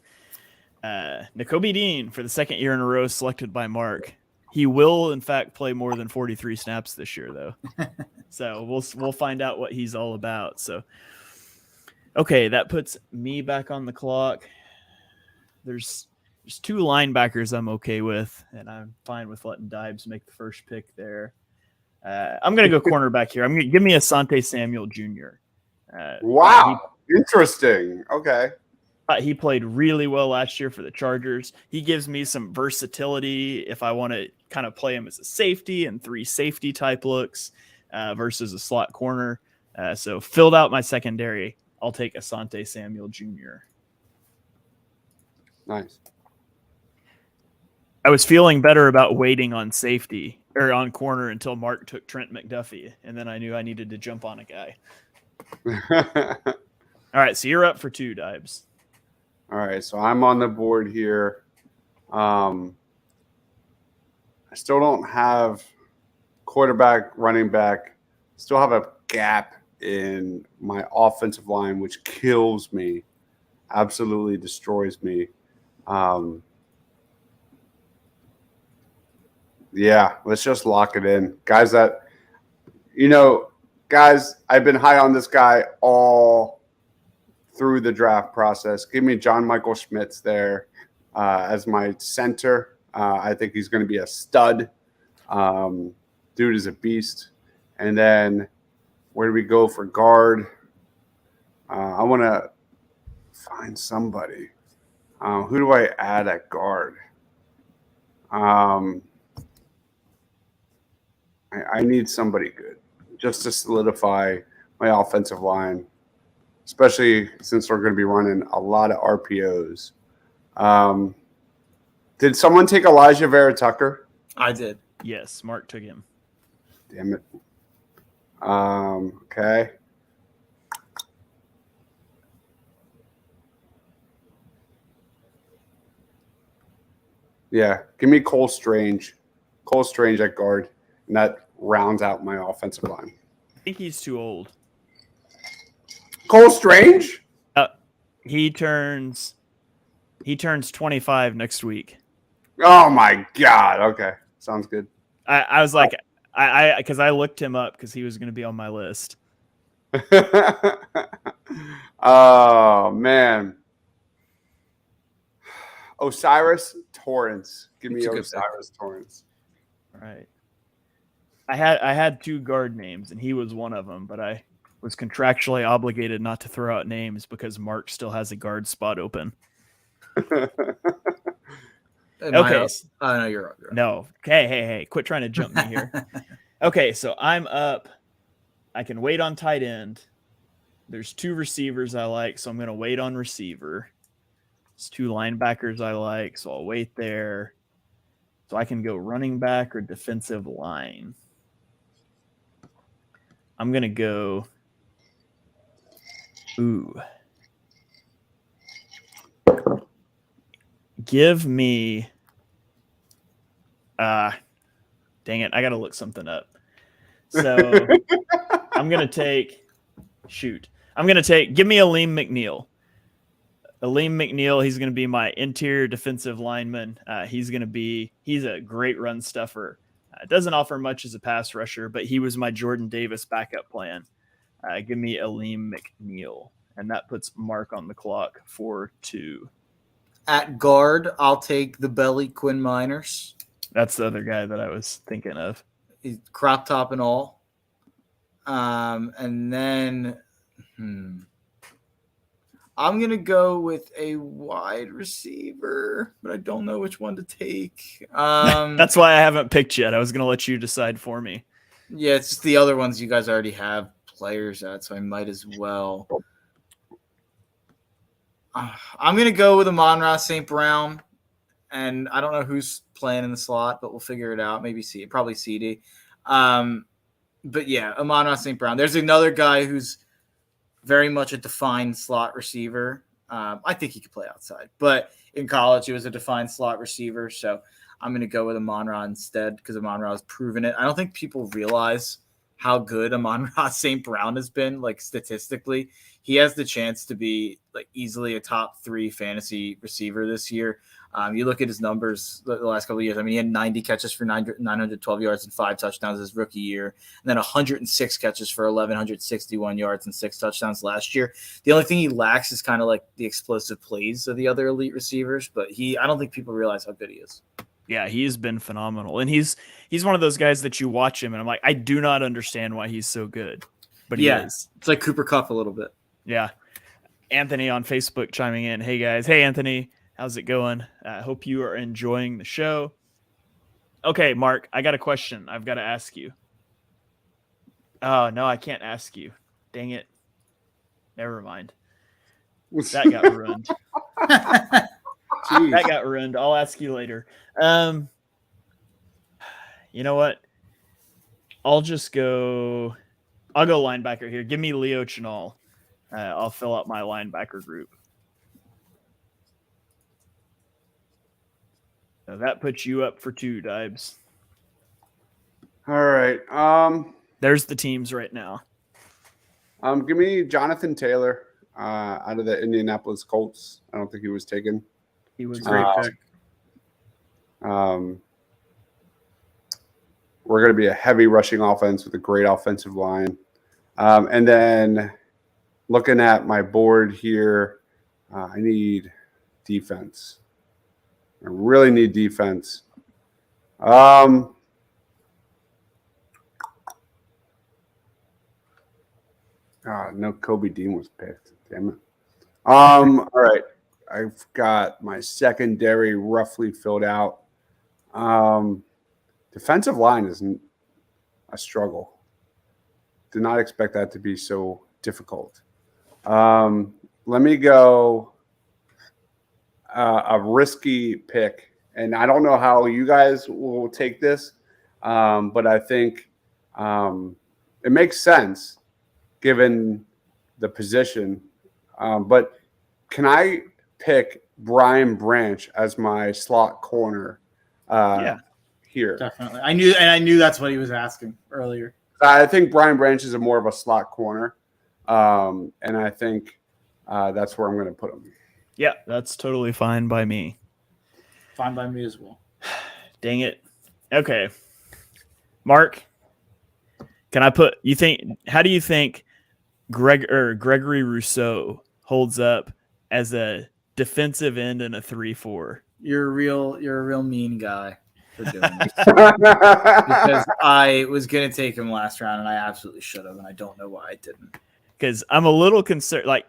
Nakobe Dean, for the second year in a row, selected by Mark. He will, in fact, play more than 43 snaps this year, though. So we'll find out what he's all about. So, okay, that puts me back on the clock. There's 2 linebackers I'm okay with, and I'm fine with letting Dibes make the first pick there. I'm going to go cornerback here. I'm going to give me Asante Samuel Jr. Wow, interesting. Okay. He played really well last year for the Chargers. He gives me some versatility if I want to kind of play him as a safety and 3 safety type looks versus a slot corner. So filled out my secondary. I'll take Asante Samuel Jr. Nice. I was feeling better about waiting on safety or on corner until Mark took Trent McDuffie, and then I knew I needed to jump on a guy. All right, so you're up for 2, Dibes. All right, so I'm on the board here. I still don't have quarterback, running back. Still have a gap in my offensive line, which kills me, absolutely destroys me. Yeah, let's just lock it in. Guys, I've been high on this guy all through the draft process. Give me John Michael Schmitz there as my center. I think he's going to be a stud. Dude is a beast. And then where do we go for guard? I want to find somebody. Who do I add at guard? I need somebody good just to solidify my offensive line, especially since we're going to be running a lot of RPOs. Did someone take Elijah Vera Tucker? I did. Yes, Mark took him. Damn it. Okay. Yeah, give me Cole Strange. Cole Strange at guard, and that rounds out my offensive line. I think he's too old. Cole Strange? He turns 25 next week. Oh my God. Okay. Sounds good. I was like, because I looked him up because he was going to be on my list. Oh man. Osiris Torrance. Give me Osiris Torrance. All right. I had 2 guard names, and he was one of them, but I was contractually obligated not to throw out names because Mark still has a guard spot open. Okay. Oh, no, you're right. No. Hey. Quit trying to jump me here. Okay, so I'm up. I can wait on tight end. There's 2 receivers I like, so I'm going to wait on receiver. There's 2 linebackers I like, so I'll wait there. So I can go running back or defensive line. I'm going to go. Ooh. Give me. Dang it. I got to look something up. So I'm going to take. Give me Aleem McNeil. Aleem McNeil, he's going to be my interior defensive lineman. He's a great run stuffer. Doesn't offer much as a pass rusher, but he was my Jordan Davis backup plan. Give me Aleem McNeil. And that puts Mark on the clock for 2. At guard, I'll take the belly Quinn Miners. That's the other guy that I was thinking of. He's crop top and all. And then I'm going to go with a wide receiver, but I don't know which one to take. That's why I haven't picked yet. I was going to let you decide for me. Yeah, it's just the other ones you guys already have players at, so I might as well. I'm going to go with Amon-Ra St. Brown, and I don't know who's playing in the slot, but we'll figure it out. Maybe probably CD. But yeah, Amon-Ra St. Brown. There's another guy who's very much a defined slot receiver. I think he could play outside, but in college he was a defined slot receiver. So I'm going to go with Amon-Ra instead because Amon-Ra has proven it. I don't think people realize how good Amon-Ra St. Brown has been, like statistically. He has the chance to be like easily a top 3 fantasy receiver this year. You look at his numbers the last couple of years. I mean, he had 90 catches for 912 yards and 5 touchdowns his rookie year, and then 106 catches for 1,161 yards and 6 touchdowns last year. The only thing he lacks is kind of like the explosive plays of the other elite receivers, but I don't think people realize how good he is. Yeah, he's been phenomenal. And he's one of those guys that you watch him and I'm like, I do not understand why he's so good. But he is. It's like Cooper Kupp a little bit. Yeah. Anthony on Facebook chiming in. Hey guys. Hey Anthony. How's it going? I hope you are enjoying the show. Okay, Mark, I got a question I've got to ask you. Oh, no, I can't ask you. Dang it. Never mind. That got ruined. That got ruined. I'll ask you later. You know what? I'll go linebacker here. Give me Leo Chenal. I'll fill out my linebacker group. So that puts you up for 2, Dibes. All right. There's the teams right now. Give me Jonathan Taylor out of the Indianapolis Colts. I don't think he was taken. He was a great pick. We're going to be a heavy rushing offense with a great offensive line. And then looking at my board here, I need defense. I really need defense. No, Kobe Dean was picked. Damn it. All right. I've got my secondary roughly filled out. Defensive line isn't a struggle. Did not expect that to be so difficult. Let me go a risky pick, and I don't know how you guys will take this, but I think it makes sense given the position. But can I pick Brian Branch as my slot corner. Here. Definitely. I knew that's what he was asking earlier. I think Brian Branch is more of a slot corner. And I think that's where I'm going to put him. Yeah, that's totally fine by me. Fine by me as well. Dang it. Okay. Mark, can I put how do you think Gregory Rousseau holds up as a defensive end in a 3-4? You're a real mean guy for doing this. Because I was gonna take him last round and I absolutely should have, and I don't know why I didn't. Because I'm a little concerned. Like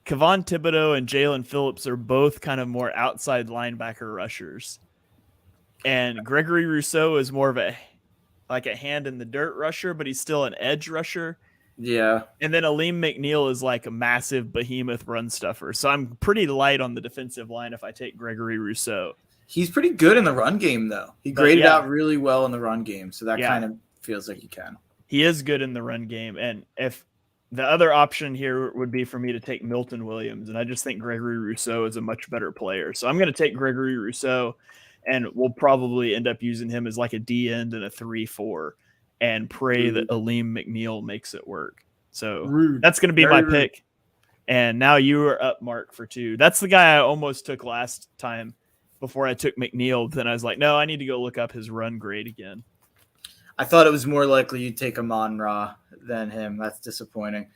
Kevon Thibodeau and Jalen Phillips are both kind of more outside linebacker rushers, and Gregory Rousseau is more of a hand in the dirt rusher, but he's still an edge rusher. Yeah. And then Aleem McNeil is like a massive behemoth run stuffer. So I'm pretty light on the defensive line if I take Gregory Rousseau. He's pretty good in the run game, though. He graded out really well in the run game, so that kind of feels like you can. He is good in the run game, and if the other option here would be for me to take Milton Williams, and I just think Gregory Rousseau is a much better player. So I'm going to take Gregory Rousseau, and we'll probably end up using him as like a D end in a 3-4 and pray that Aleem McNeil makes it work. So that's going to be my pick. And now you are up, Mark, for 2. That's the guy I almost took last time before I took McNeil. Then I was like, no, I need to go look up his run grade again. I thought it was more likely you'd take Amon-Ra than him. That's disappointing.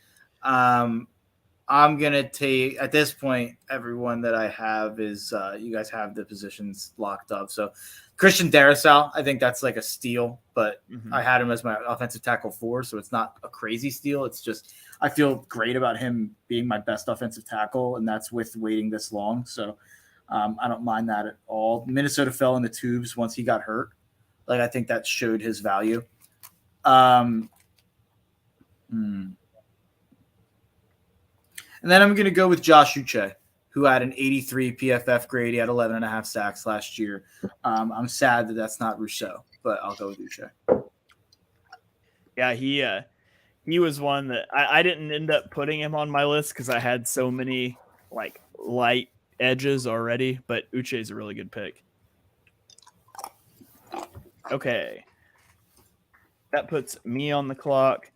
I'm going to take, at this point, everyone that I have is, you guys have the positions locked up. So Christian Darrisaw, I think that's like a steal, but I had him as my offensive tackle 4, so it's not a crazy steal. It's just, I feel great about him being my best offensive tackle, and that's with waiting this long. So I don't mind that at all. Minnesota fell in the tubes once he got hurt. Like, I think that showed his value. And then I'm going to go with Josh Uche, who had an 83 PFF grade. He had 11.5 sacks last year. I'm sad that that's not Rousseau, but I'll go with Uche. Yeah, he was one that I didn't end up putting him on my list because I had so many like light edges already, but Uche is a really good pick. Okay. That puts me on the clock.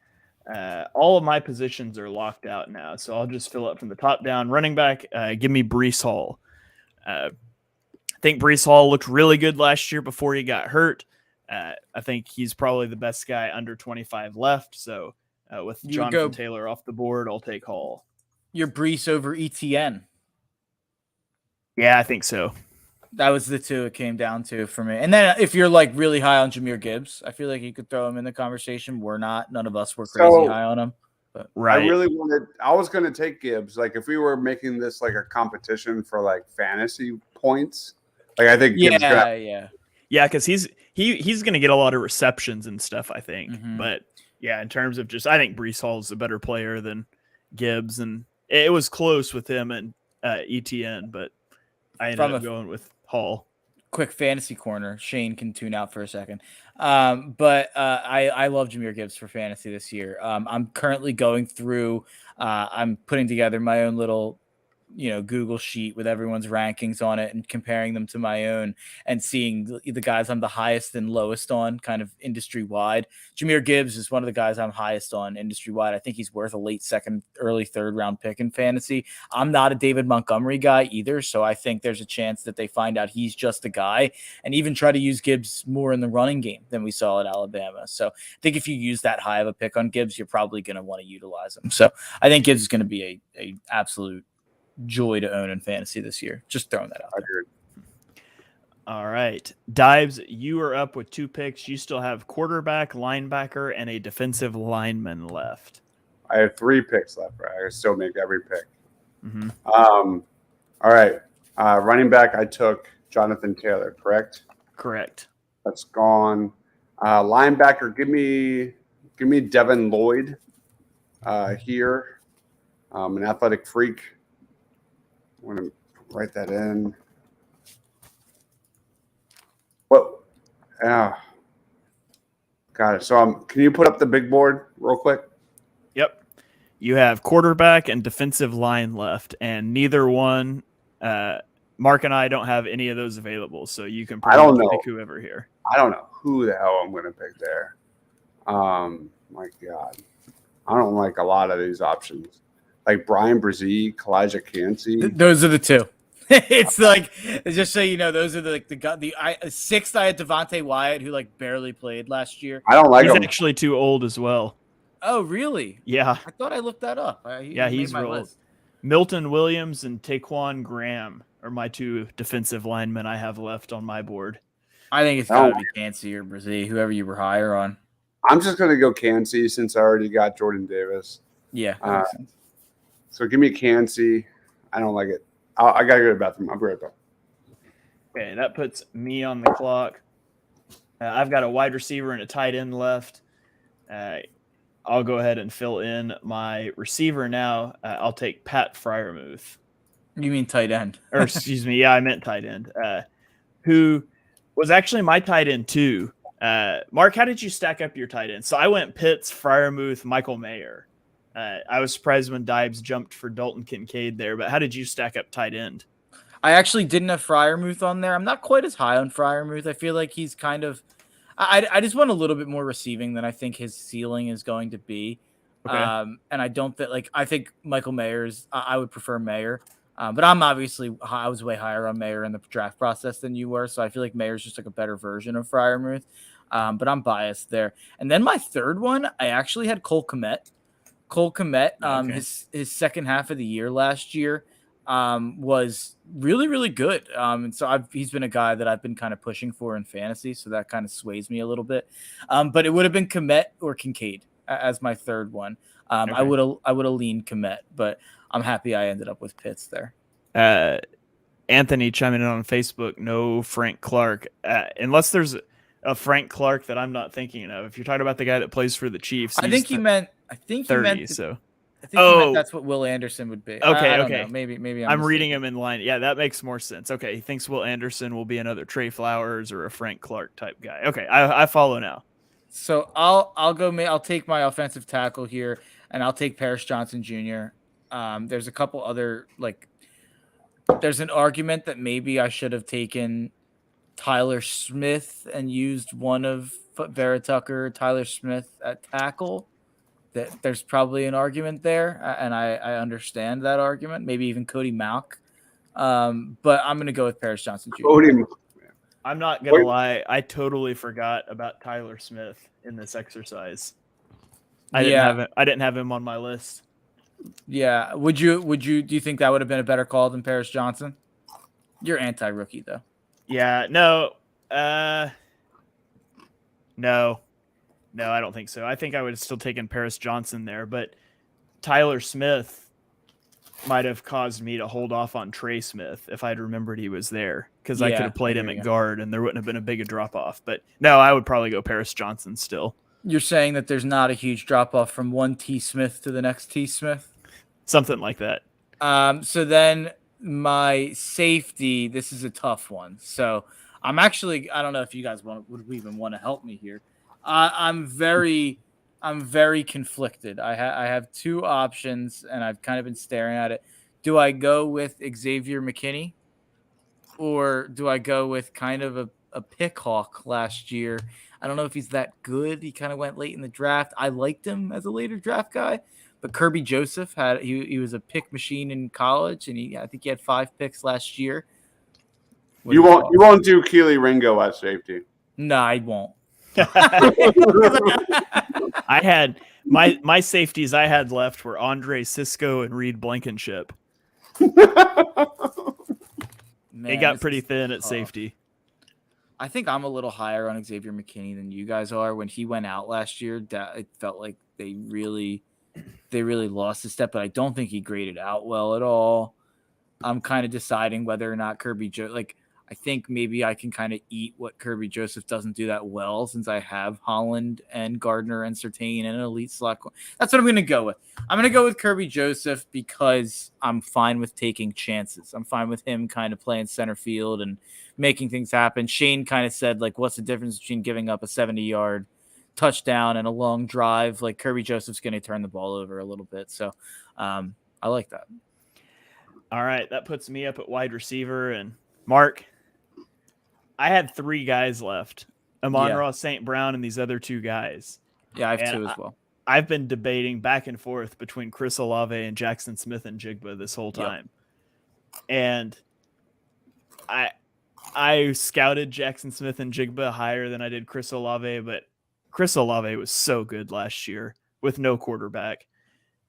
All of my positions are locked out now, so I'll just fill up from the top down. Running back, give me Breece Hall. I think Breece Hall looked really good last year before he got hurt. I think he's probably the best guy under 25 left. So with Jonathan Taylor off the board, I'll take Hall. Your Breece over ETN. Yeah, I think so. That was the 2 it came down to for me. And then if you're like really high on Jahmyr Gibbs, I feel like you could throw him in the conversation. We're not. None of us were crazy high on him. But right. I was going to take Gibbs. Like if we were making this like a competition for like fantasy points, like I think Gibbs Yeah, because he's going to get a lot of receptions and stuff, I think. But yeah, in terms of just, I think Breece Hall is a better player than Gibbs, and it was close with him and ETN, but I ended up going with Hall. Quick fantasy corner. Shane can tune out for a second. But I love Jahmyr Gibbs for fantasy this year. I'm currently going through, I'm putting together my own little, Google sheet with everyone's rankings on it and comparing them to my own and seeing the guys I'm the highest and lowest on kind of industry wide. Jahmyr Gibbs is one of the guys I'm highest on industry wide. I think he's worth a late second, early third round pick in fantasy. I'm not a David Montgomery guy either. So I think there's a chance that they find out he's just a guy and even try to use Gibbs more in the running game than we saw at Alabama. So I think if you use that high of a pick on Gibbs, you're probably going to want to utilize him. So I think Gibbs is going to be a absolute joy to own in fantasy this year. Just throwing that out there. All right. Dives, you are up with 2 picks. You still have quarterback, linebacker, and a defensive lineman left. I have 3 picks left. Right? I can still make every pick. All right. Running back, I took Jonathan Taylor, correct? Correct. That's gone. Linebacker, give me Devin Lloyd here. An athletic freak. I want to write that in. What? Got it. So can you put up the big board real quick? Yep. You have quarterback and defensive line left, and neither one Mark and I don't have any of those available, so you can I don't know. pick whoever here. I don't know who the hell I'm going to pick there. My God. I don't like a lot of these options. Like Brian Brzee, Kalijah Cansey. Those are the two. It's like, just so you know, those are the sixth. I had Devontae Wyatt, who like barely played last year. I don't like He's him. actually too old as well. Oh, really? Yeah. I thought I looked that up. He's real old. Milton Williams and Taquan Graham are my two defensive linemen I have left on my board. I think it's got to be Cansey or Brzee, whoever you were higher on. I'm just going to go Cansey since I already got Jordan Davis. Yeah. That makes sense. So give me Cansey. I don't like it. I got to go to the bathroom. I'll be right back. Okay, that puts me on the clock. I've got a wide receiver and a tight end left. I'll go ahead and fill in my receiver now. I'll take Pat Freiermuth. You mean tight end? Or excuse me. Yeah, I meant tight end. Who was actually my tight end too. Mark, how did you stack up your tight end? So I went Pitts, Freiermuth, Michael Mayer. I was surprised when Dibes jumped for Dalton Kincaid there, but how did you stack up tight end? I actually didn't have Freiermuth on there. I'm not quite as high on Freiermuth. I feel like he's kind of I just want a little bit more receiving than I think his ceiling is going to be. Okay. And I don't think I think Michael Mayer's I would prefer Mayer. But I was way higher on Mayer in the draft process than you were. So I feel like Mayer's just like a better version of Freiermuth. But I'm biased there. And then my third one, I actually had Cole Kmet. Okay. His second half of the year last year was really, really good. And so he's been a guy that I've been kind of pushing for in fantasy. So that kind of sways me a little bit. But it would have been Kmet or Kincaid as my third one. Okay. I would have leaned Kmet, but I'm happy I ended up with Pitts there. Anthony chiming in on Facebook, no Frank Clark. Unless there's a Frank Clark that I'm not thinking of. If you're talking about the guy that plays for the Chiefs, I think he meant 30. So I think he meant that's what Will Anderson would be. Okay, I don't okay. know. Maybe I'm reading him in line. Yeah, that makes more sense. Okay, he thinks Will Anderson will be another Trey Flowers or a Frank Clark type guy. Okay, I follow now. So I'll take my offensive tackle here, and I'll take Paris Johnson Jr. There's a couple other there's an argument that maybe I should have taken Tyler Smith and used one of Vera Tucker, Tyler Smith at tackle. That there's probably an argument there, and I understand that argument. Maybe even Cody Malk, but I'm going to go with Paris Johnson Jr. I'm not going to lie. I totally forgot about Tyler Smith in this exercise. I didn't have him on my list. Yeah. Do you think that would have been a better call than Paris Johnson? You're anti-rookie though. Yeah, no, I don't think so. I think I would have still taken Paris Johnson there, but Tyler Smith might have caused me to hold off on Trey Smith if I'd remembered he was there, because I could have played him at guard and there wouldn't have been a big drop off. But no, I would probably go Paris Johnson still. You're saying that there's not a huge drop off from one T Smith to the next T Smith? Something like that. So then my safety, this is a tough one. So I don't know if you guys would even want to help me here. I'm very conflicted. I have two options, and I've kind of been staring at it. Do I go with Xavier McKinney, or do I go with kind of a pick hawk last year? I don't know if he's that good. He kind of went late in the draft. I liked him as a later draft guy, but Kirby Joseph he was a pick machine in college, and I think he had 5 picks last year. You won't do Keely Ringo at safety. No, I won't. I had my safeties I had left were Andre Sisco and Reed Blankenship. It got pretty thin at safety. I think I'm a little higher on Xavier McKinney than you guys are. When he went out last year, it felt like they really lost his step, but I don't think he graded out well at all. I'm kind of deciding whether or not I think maybe I can kind of eat what Kirby Joseph doesn't do that well, since I have Holland and Gardner and Surtain and an elite slot. That's what I'm going to go with. I'm going to go with Kirby Joseph because I'm fine with taking chances. I'm fine with him kind of playing center field and making things happen. Shane kind of said, what's the difference between giving up a 70-yard touchdown and a long drive? Kirby Joseph's going to turn the ball over a little bit. So I like that. All right, that puts me up at wide receiver. And Mark, I had 3 guys left: Amon-Ra, St. Brown, and these other 2 guys. Yeah, I have And 2 as well. I've been debating back and forth between Chris Olave and Jackson Smith and Jigba this whole time. And I scouted Jackson Smith and Jigba higher than I did Chris Olave, but Chris Olave was so good last year with no quarterback.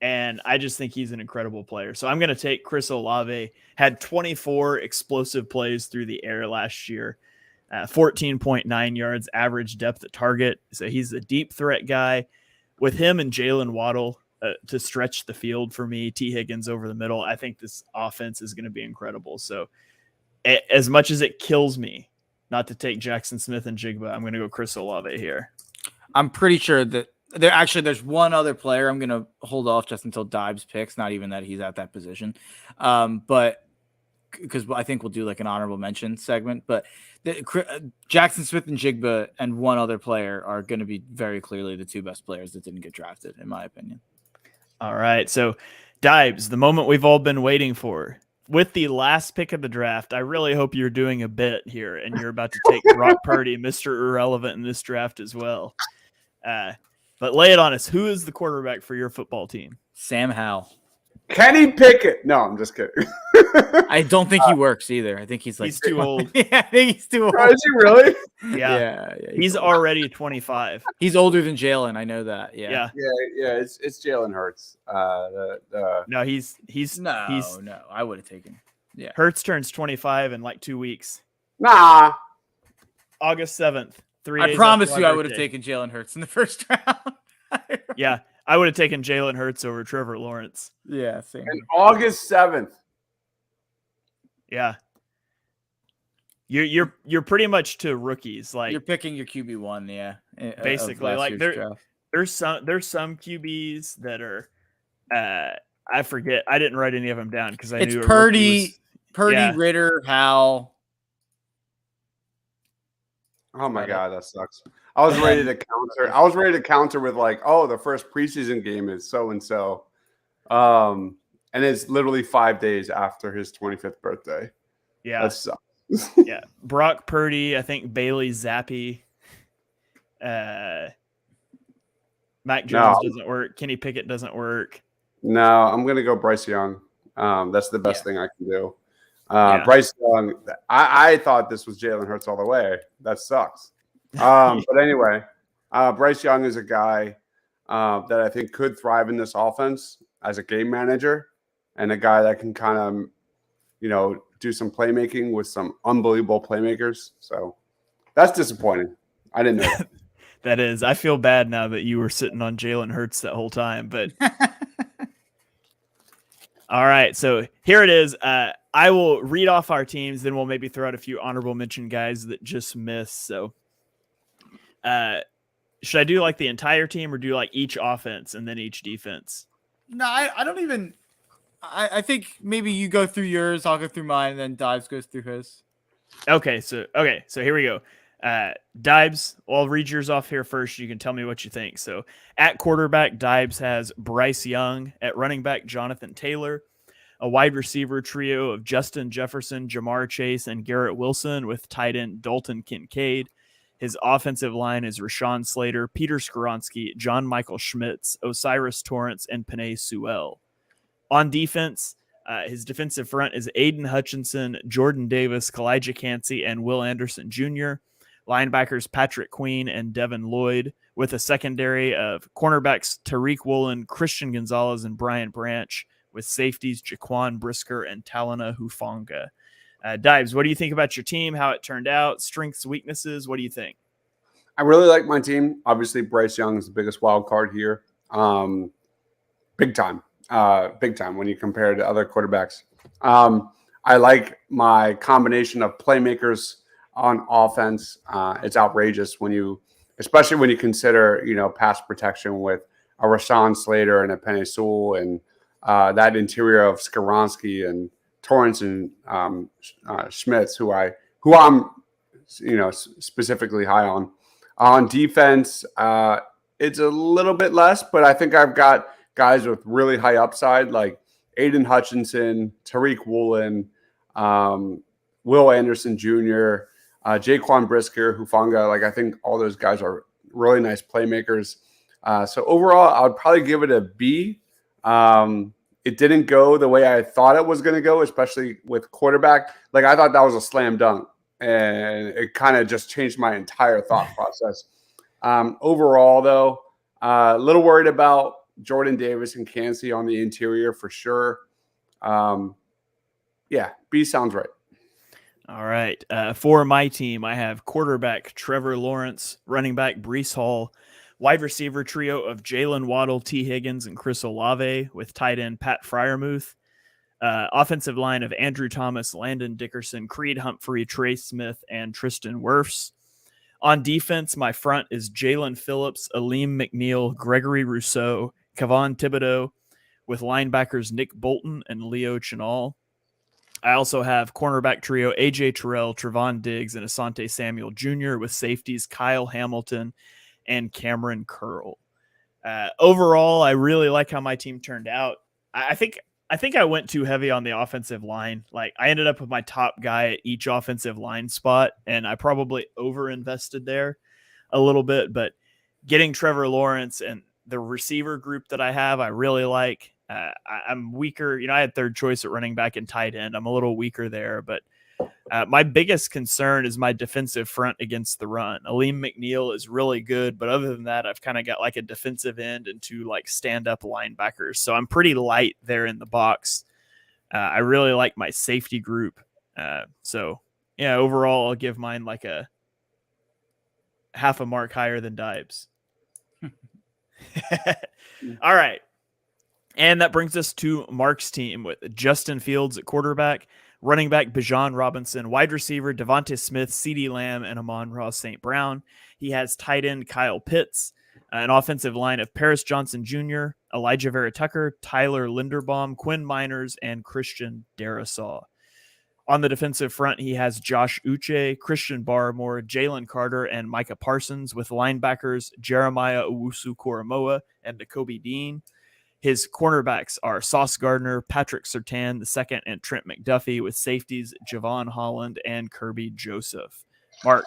And I just think he's an incredible player. So I'm going to take Chris Olave. Had 24 explosive plays through the air last year, 14.9 yards average depth at target. So he's a deep threat guy. With him and Jalen Waddle to stretch the field for me, T. Higgins over the middle, I think this offense is going to be incredible. So as much as it kills me not to take Jackson Smith and Jigba, I'm going to go Chris Olave here. I'm pretty sure that there's one other player I'm going to hold off just until Dibes picks, not even that he's at that position. But because I think we'll do like an honorable mention segment, but Jackson Smith and Jigba and one other player are going to be very clearly the 2 best players that didn't get drafted, in my opinion. All right. So Dibes, the moment we've all been waiting for. With the last pick of the draft, I really hope you're doing a bit here and you're about to take Brock Purdy, Mr. Irrelevant in this draft as well. But lay it on us. Who is the quarterback for your football team? Sam Howell. Kenny Pickett. No, I'm just kidding. I don't think he works either. I think he's too old. Yeah, I think he's too old. Oh, is he really? Yeah. He's already 25. He's older than Jalen. I know that. Yeah. It's Jalen Hurts. No, he's no. I would have taken. Yeah. Hurts turns 25 in like 2 weeks. Nah. August 7th. 3 days I promise after you, my I would have birthday. taken Jalen Hurts in the first round. Yeah, I would have taken Jalen Hurts over Trevor Lawrence. Yeah, same. And August 7th. Yeah. You're pretty much to rookies. Like you're picking your QB1, yeah. Basically, like there's some QBs that are I forget. I didn't write any of them down because I knew Purdy, Ritter, Howell. Oh my God, that sucks. I was ready to counter. I was ready to counter with like, oh, the first preseason game is so and so, and it's literally 5 days after his 25th birthday. Yeah, that sucks. Yeah, Brock Purdy. I think Bailey Zappi. Mac Jones doesn't work. Kenny Pickett doesn't work. No, I'm gonna go Bryce Young. That's the best thing I can do. Bryce Young, I thought this was Jalen Hurts all the way. That sucks. But anyway, Bryce Young is a guy that I think could thrive in this offense as a game manager and a guy that can kind of, do some playmaking with some unbelievable playmakers. So that's disappointing. I didn't know that. That is. I feel bad now that you were sitting on Jalen Hurts that whole time, but all right. So here it is. I will read off our teams, then we'll maybe throw out a few honorable mention guys that just missed. So should I do like the entire team or do like each offense and then each defense? No, I don't even. I think maybe you go through yours, I'll go through mine, and then Dives goes through his. Okay, so here we go. Dibes, I'll read yours off here first. You can tell me what you think. So at quarterback, Dibes has Bryce Young. At running back, Jonathan Taylor. A wide receiver trio of Justin Jefferson, Jamar Chase, and Garrett Wilson with tight end Dalton Kincaid. His offensive line is Rashawn Slater, Peter Skoronski, John Michael Schmitz, Osiris Torrance, and Penei Sewell. On defense, his defensive front is Aiden Hutchinson, Jordan Davis, Kalijah Cansey, and Will Anderson Jr. Linebackers Patrick Queen and Devin Lloyd, with a secondary of cornerbacks Tariq Woolen, Christian Gonzalez, and Brian Branch, with safeties Jaquan Brisker and Talana Hufanga. Dives, what do you think about your team, how it turned out, strengths, weaknesses? What do you think? I really like my team. Obviously, Bryce Young is the biggest wild card here. Big time when you compare to other quarterbacks. I like my combination of playmakers on offense. It's outrageous especially when you consider, pass protection with a Rashawn Slater and a Penei Sewell and that interior of Skoronski and Torrance and Schmitz, who I'm, specifically high on. On defense, it's a little bit less, but I think I've got guys with really high upside, like Aiden Hutchinson, Tariq Woolen, Will Anderson Jr., Jaquan Brisker, Hufanga. Like, I think all those guys are really nice playmakers. So overall, I would probably give it a B. It didn't go the way I thought it was going to go, especially with quarterback. Like, I thought that was a slam dunk, and it kind of just changed my entire thought process. Overall, though, a little worried about Jordan Davis and Kancey on the interior for sure. Yeah, B sounds right. All right. For my team, I have quarterback Trevor Lawrence, running back Breece Hall, wide receiver trio of Jalen Waddle, T. Higgins, and Chris Olave, with tight end Pat Freiermuth. Offensive line of Andrew Thomas, Landon Dickerson, Creed Humphrey, Trey Smith, and Tristan Wirfs. On defense, my front is Jalen Phillips, Aleem McNeil, Gregory Rousseau, Kevon Thibodeau, with linebackers Nick Bolton and Leo Chenal. I also have cornerback trio AJ Terrell, Trevon Diggs, and Asante Samuel Jr., with safeties Kyle Hamilton and Cameron Curl. Overall, I really like how my team turned out. I think I went too heavy on the offensive line. Like, I ended up with my top guy at each offensive line spot, and I probably overinvested there a little bit. But getting Trevor Lawrence and the receiver group that I have, I really like. I'm weaker. I had third choice at running back and tight end. I'm a little weaker there, but my biggest concern is my defensive front against the run. Aleem McNeil is really good, but other than that, I've kind of got like a defensive end and two like stand-up linebackers. So I'm pretty light there in the box. I really like my safety group. So yeah, overall, I'll give mine like a half a mark higher than Dibes. All right. And that brings us to Mark's team with Justin Fields at quarterback, running back Bijan Robinson, wide receiver Devonta Smith, CeeDee Lamb, and Amon-Ra St. Brown. He has tight end Kyle Pitts, an offensive line of Paris Johnson Jr., Elijah Vera Tucker, Tyler Linderbaum, Quinn Miners, and Christian Darrisaw. On the defensive front, he has Josh Uche, Christian Barmore, Jalen Carter, and Micah Parsons, with linebackers Jeremiah Owusu-Koramoah and Nakobe Dean. His cornerbacks are Sauce Gardner, Patrick Surtain II, and Trent McDuffie, with safeties Javon Holland and Kirby Joseph. Mark,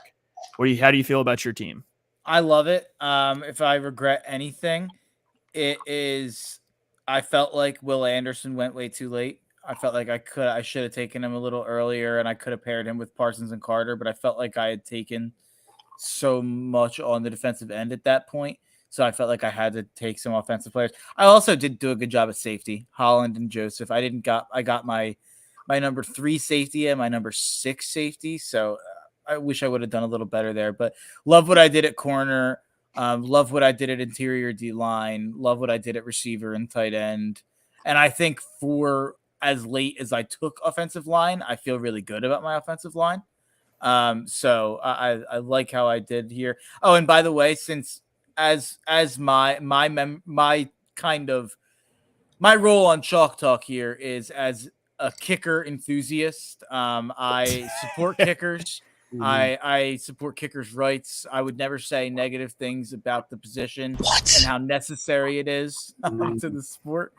how do you feel about your team? I love it. If I regret anything, it is I felt like Will Anderson went way too late. I felt like I should have taken him a little earlier, and I could have paired him with Parsons and Carter, but I felt like I had taken so much on the defensive end at that point. So I felt like I had to take some offensive players. I also did do a good job at safety, Holland and Joseph. I got my number 3 safety and my number 6 safety. So I wish I would have done a little better there, but love what I did at corner. Love what I did at interior D line. Love what I did at receiver and tight end. And I think for as late as I took offensive line, I feel really good about my offensive line. So I like how I did here. Oh, and by the way, since as my role on Chalk Talk here is as a kicker enthusiast. I support kickers. I support kickers' rights. I would never say negative things about the position and how necessary it is to the sport.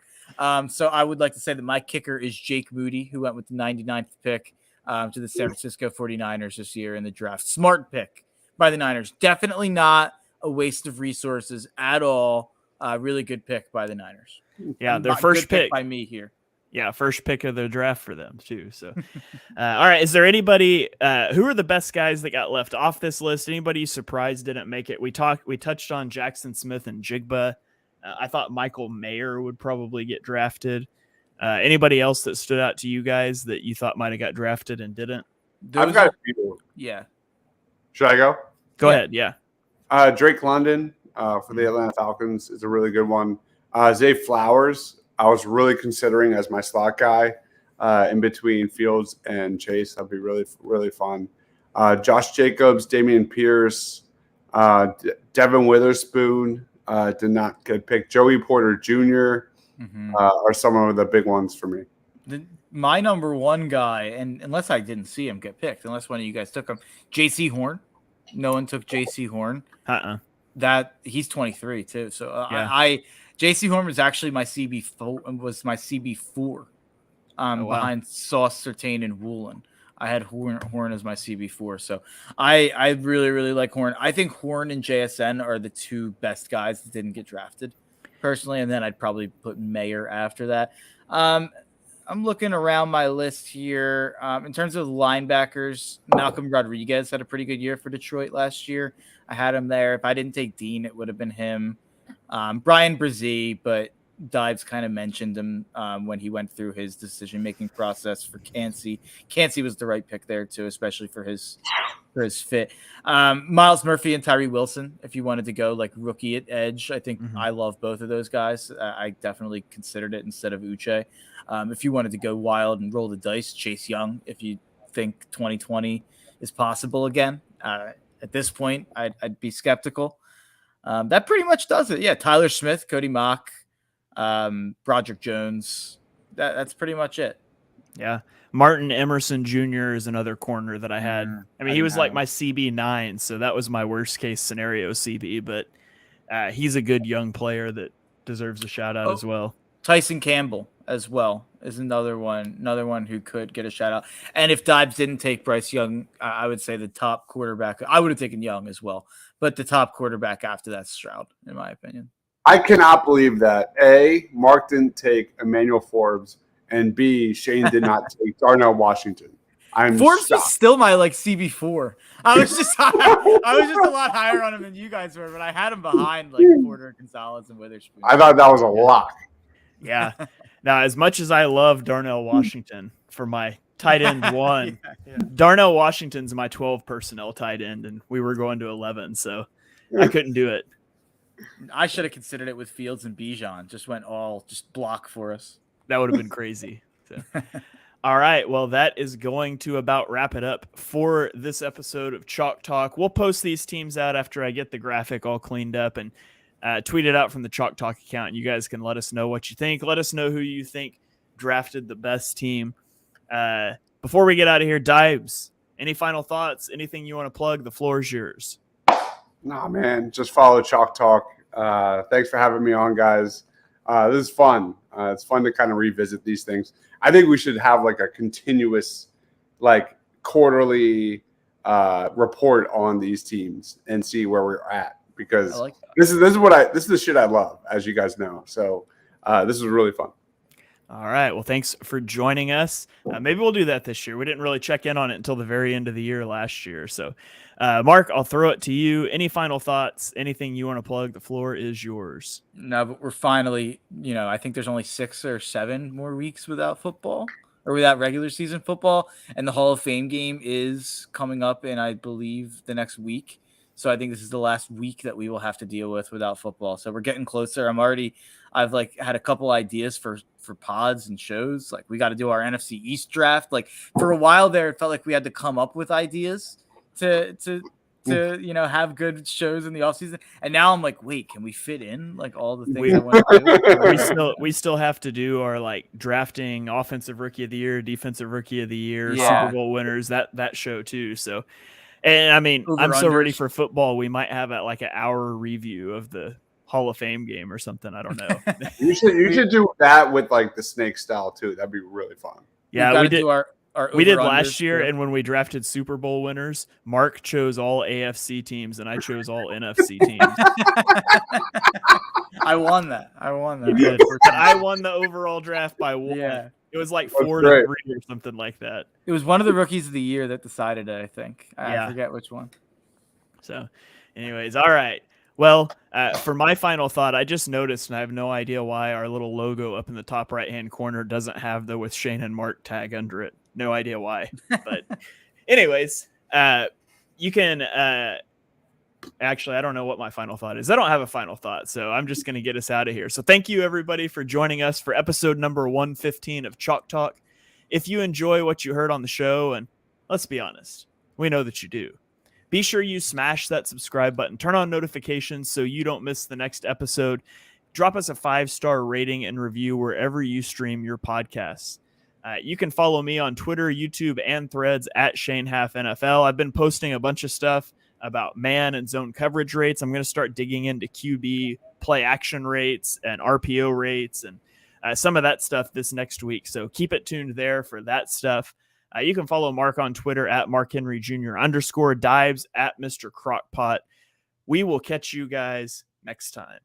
So I would like to say that my kicker is Jake Moody, who went with the 99th pick to the San Francisco 49ers this year in the draft. Smart pick by the Niners. Definitely not a waste of resources at all. Really good pick by the Niners. Yeah, their first pick by me here. Yeah, first pick of the draft for them too. So, all right. Is there anybody? Who are the best guys that got left off this list? Anybody surprised didn't make it? We touched on Jackson Smith and Jigba. I thought Michael Mayer would probably get drafted. Anybody else that stood out to you guys that you thought might have got drafted and didn't? I've got a few. Yeah. Should I go? Go ahead. Yeah. Drake London for the Atlanta Falcons is a really good one. Zay Flowers, I was really considering as my slot guy in between Fields and Chase. That'd be really, really fun. Josh Jacobs, Damian Pierce, Devin Witherspoon did not get picked. Joey Porter Jr. Are some of the big ones for me. My number one guy, and unless I didn't see him get picked, unless one of you guys took him, J.C. Horn. No one took J.C. Horn. Uh-uh. That he's 23 too. So yeah. J.C. Horn was actually my CB4, behind Sauce, Surtain, and Woolen. I had Horn as my CB4, so I really, really like Horn. I think Horn and JSN are the two best guys that didn't get drafted, personally, and then I'd probably put Mayer after that. I'm looking around my list here. In terms of linebackers, Malcolm Rodriguez had a pretty good year for Detroit last year. I had him there. If I didn't take Dean, it would have been him. Brian Brzee, but Dives kind of mentioned him when he went through his decision-making process for Cansey. Cansey was the right pick there too, especially for his fit. Miles Murphy and Tyree Wilson, if you wanted to go like rookie at edge, I think I love both of those guys. I definitely considered it instead of Uche. If you wanted to go wild and roll the dice, Chase Young, if you think 2020 is possible again. At this point, I'd be skeptical. That pretty much does it. Yeah, Tyler Smith, Cody Mock, Broderick Jones. That's pretty much it. Yeah. Martin Emerson Jr. is another corner that I had. I mean, he was like my CB9, so that was my worst case scenario CB, but he's a good young player that deserves a shout out as well. Tyson Campbell as well is another one who could get a shout out. And if Dives didn't take Bryce Young, I would say the top quarterback. I would have taken Young as well, but the top quarterback after that's Stroud, in my opinion. I cannot believe that A, Mark didn't take Emmanuel Forbes, and B, Shane did not take Darnell Washington. Forbes was still my CB4. I was just a lot higher on him than you guys were, but I had him behind Porter, Gonzalez, and Witherspoon. I thought that was a lock. Yeah. Now, as much as I love Darnell Washington for my tight end one, Darnell Washington's my 12 personnel tight end, and we were going to 11, so I couldn't do it. I should have considered it with Fields and Bijan. Just block for us. That would have been crazy. So. All right. Well, that is going to about wrap it up for this episode of Chalk Talk. We'll post these teams out after I get the graphic all cleaned up and tweet it out from the Chalk Talk account. You guys can let us know what you think. Let us know who you think drafted the best team. Before we get out of here, Dibes, any final thoughts? Anything you want to plug? The floor is yours. Nah, man, just follow Chalk Talk. Thanks for having me on, guys. This is fun. It's fun to kind of revisit these things. I think we should have like a continuous, quarterly report on these teams and see where we're at, because this is the shit I love, as you guys know. So this is really fun. All right. Well, thanks for joining us. Maybe we'll do that this year. We didn't really check in on it until the very end of the year last year. So, Mark, I'll throw it to you. Any final thoughts? Anything you want to plug? The floor is yours. No, but we're finally, I think there's only 6 or 7 more weeks without football or without regular season football. And the Hall of Fame game is coming up in, I believe, the next week. So I think this is the last week that we will have to deal with without football. So we're getting closer. I've had a couple ideas for pods and shows. We got to do our NFC East draft. For a while there, it felt like we had to come up with ideas to have good shows in the offseason. And now I'm like, wait, can we fit in all the things I want to do? We still have to do our drafting offensive rookie of the year, defensive rookie of the year, Super Bowl winners, that show too. So, and I mean, I'm so ready for football. We might have an hour review of the Hall of Fame game or something. I don't know. You should do that with the snake style too. That'd be really fun. Yeah, we did. We did last year, and when we drafted Super Bowl winners, Mark chose all AFC teams, and I chose all NFC teams. I won that. You did. But I won the overall draft by 1. Yeah. It was 4-3 or something like that. It was one of the rookies of the year that decided it, I think. I forget which one. So, anyways, all right. Well, for my final thought, I just noticed, and I have no idea why our little logo up in the top right-hand corner doesn't have the "with Shane and Mark" tag under it. No idea why. But anyways, you can actually, I don't know what my final thought is. I don't have a final thought, so I'm just going to get us out of here. So thank you, everybody, for joining us for episode number 115 of Chalk Talk. If you enjoy what you heard on the show, and let's be honest, we know that you do, be sure you smash that subscribe button, turn on notifications so you don't miss the next episode. Drop us a 5-star rating and review wherever you stream your podcasts. You can follow me on Twitter, YouTube, and Threads at ShaneHalfNFL. I've been posting a bunch of stuff about man and zone coverage rates. I'm going to start digging into QB play action rates and RPO rates and some of that stuff this next week. So keep it tuned there for that stuff. You can follow Mark on Twitter at Mark Henry Jr. _ Dives at Mr. Crockpot. We will catch you guys next time.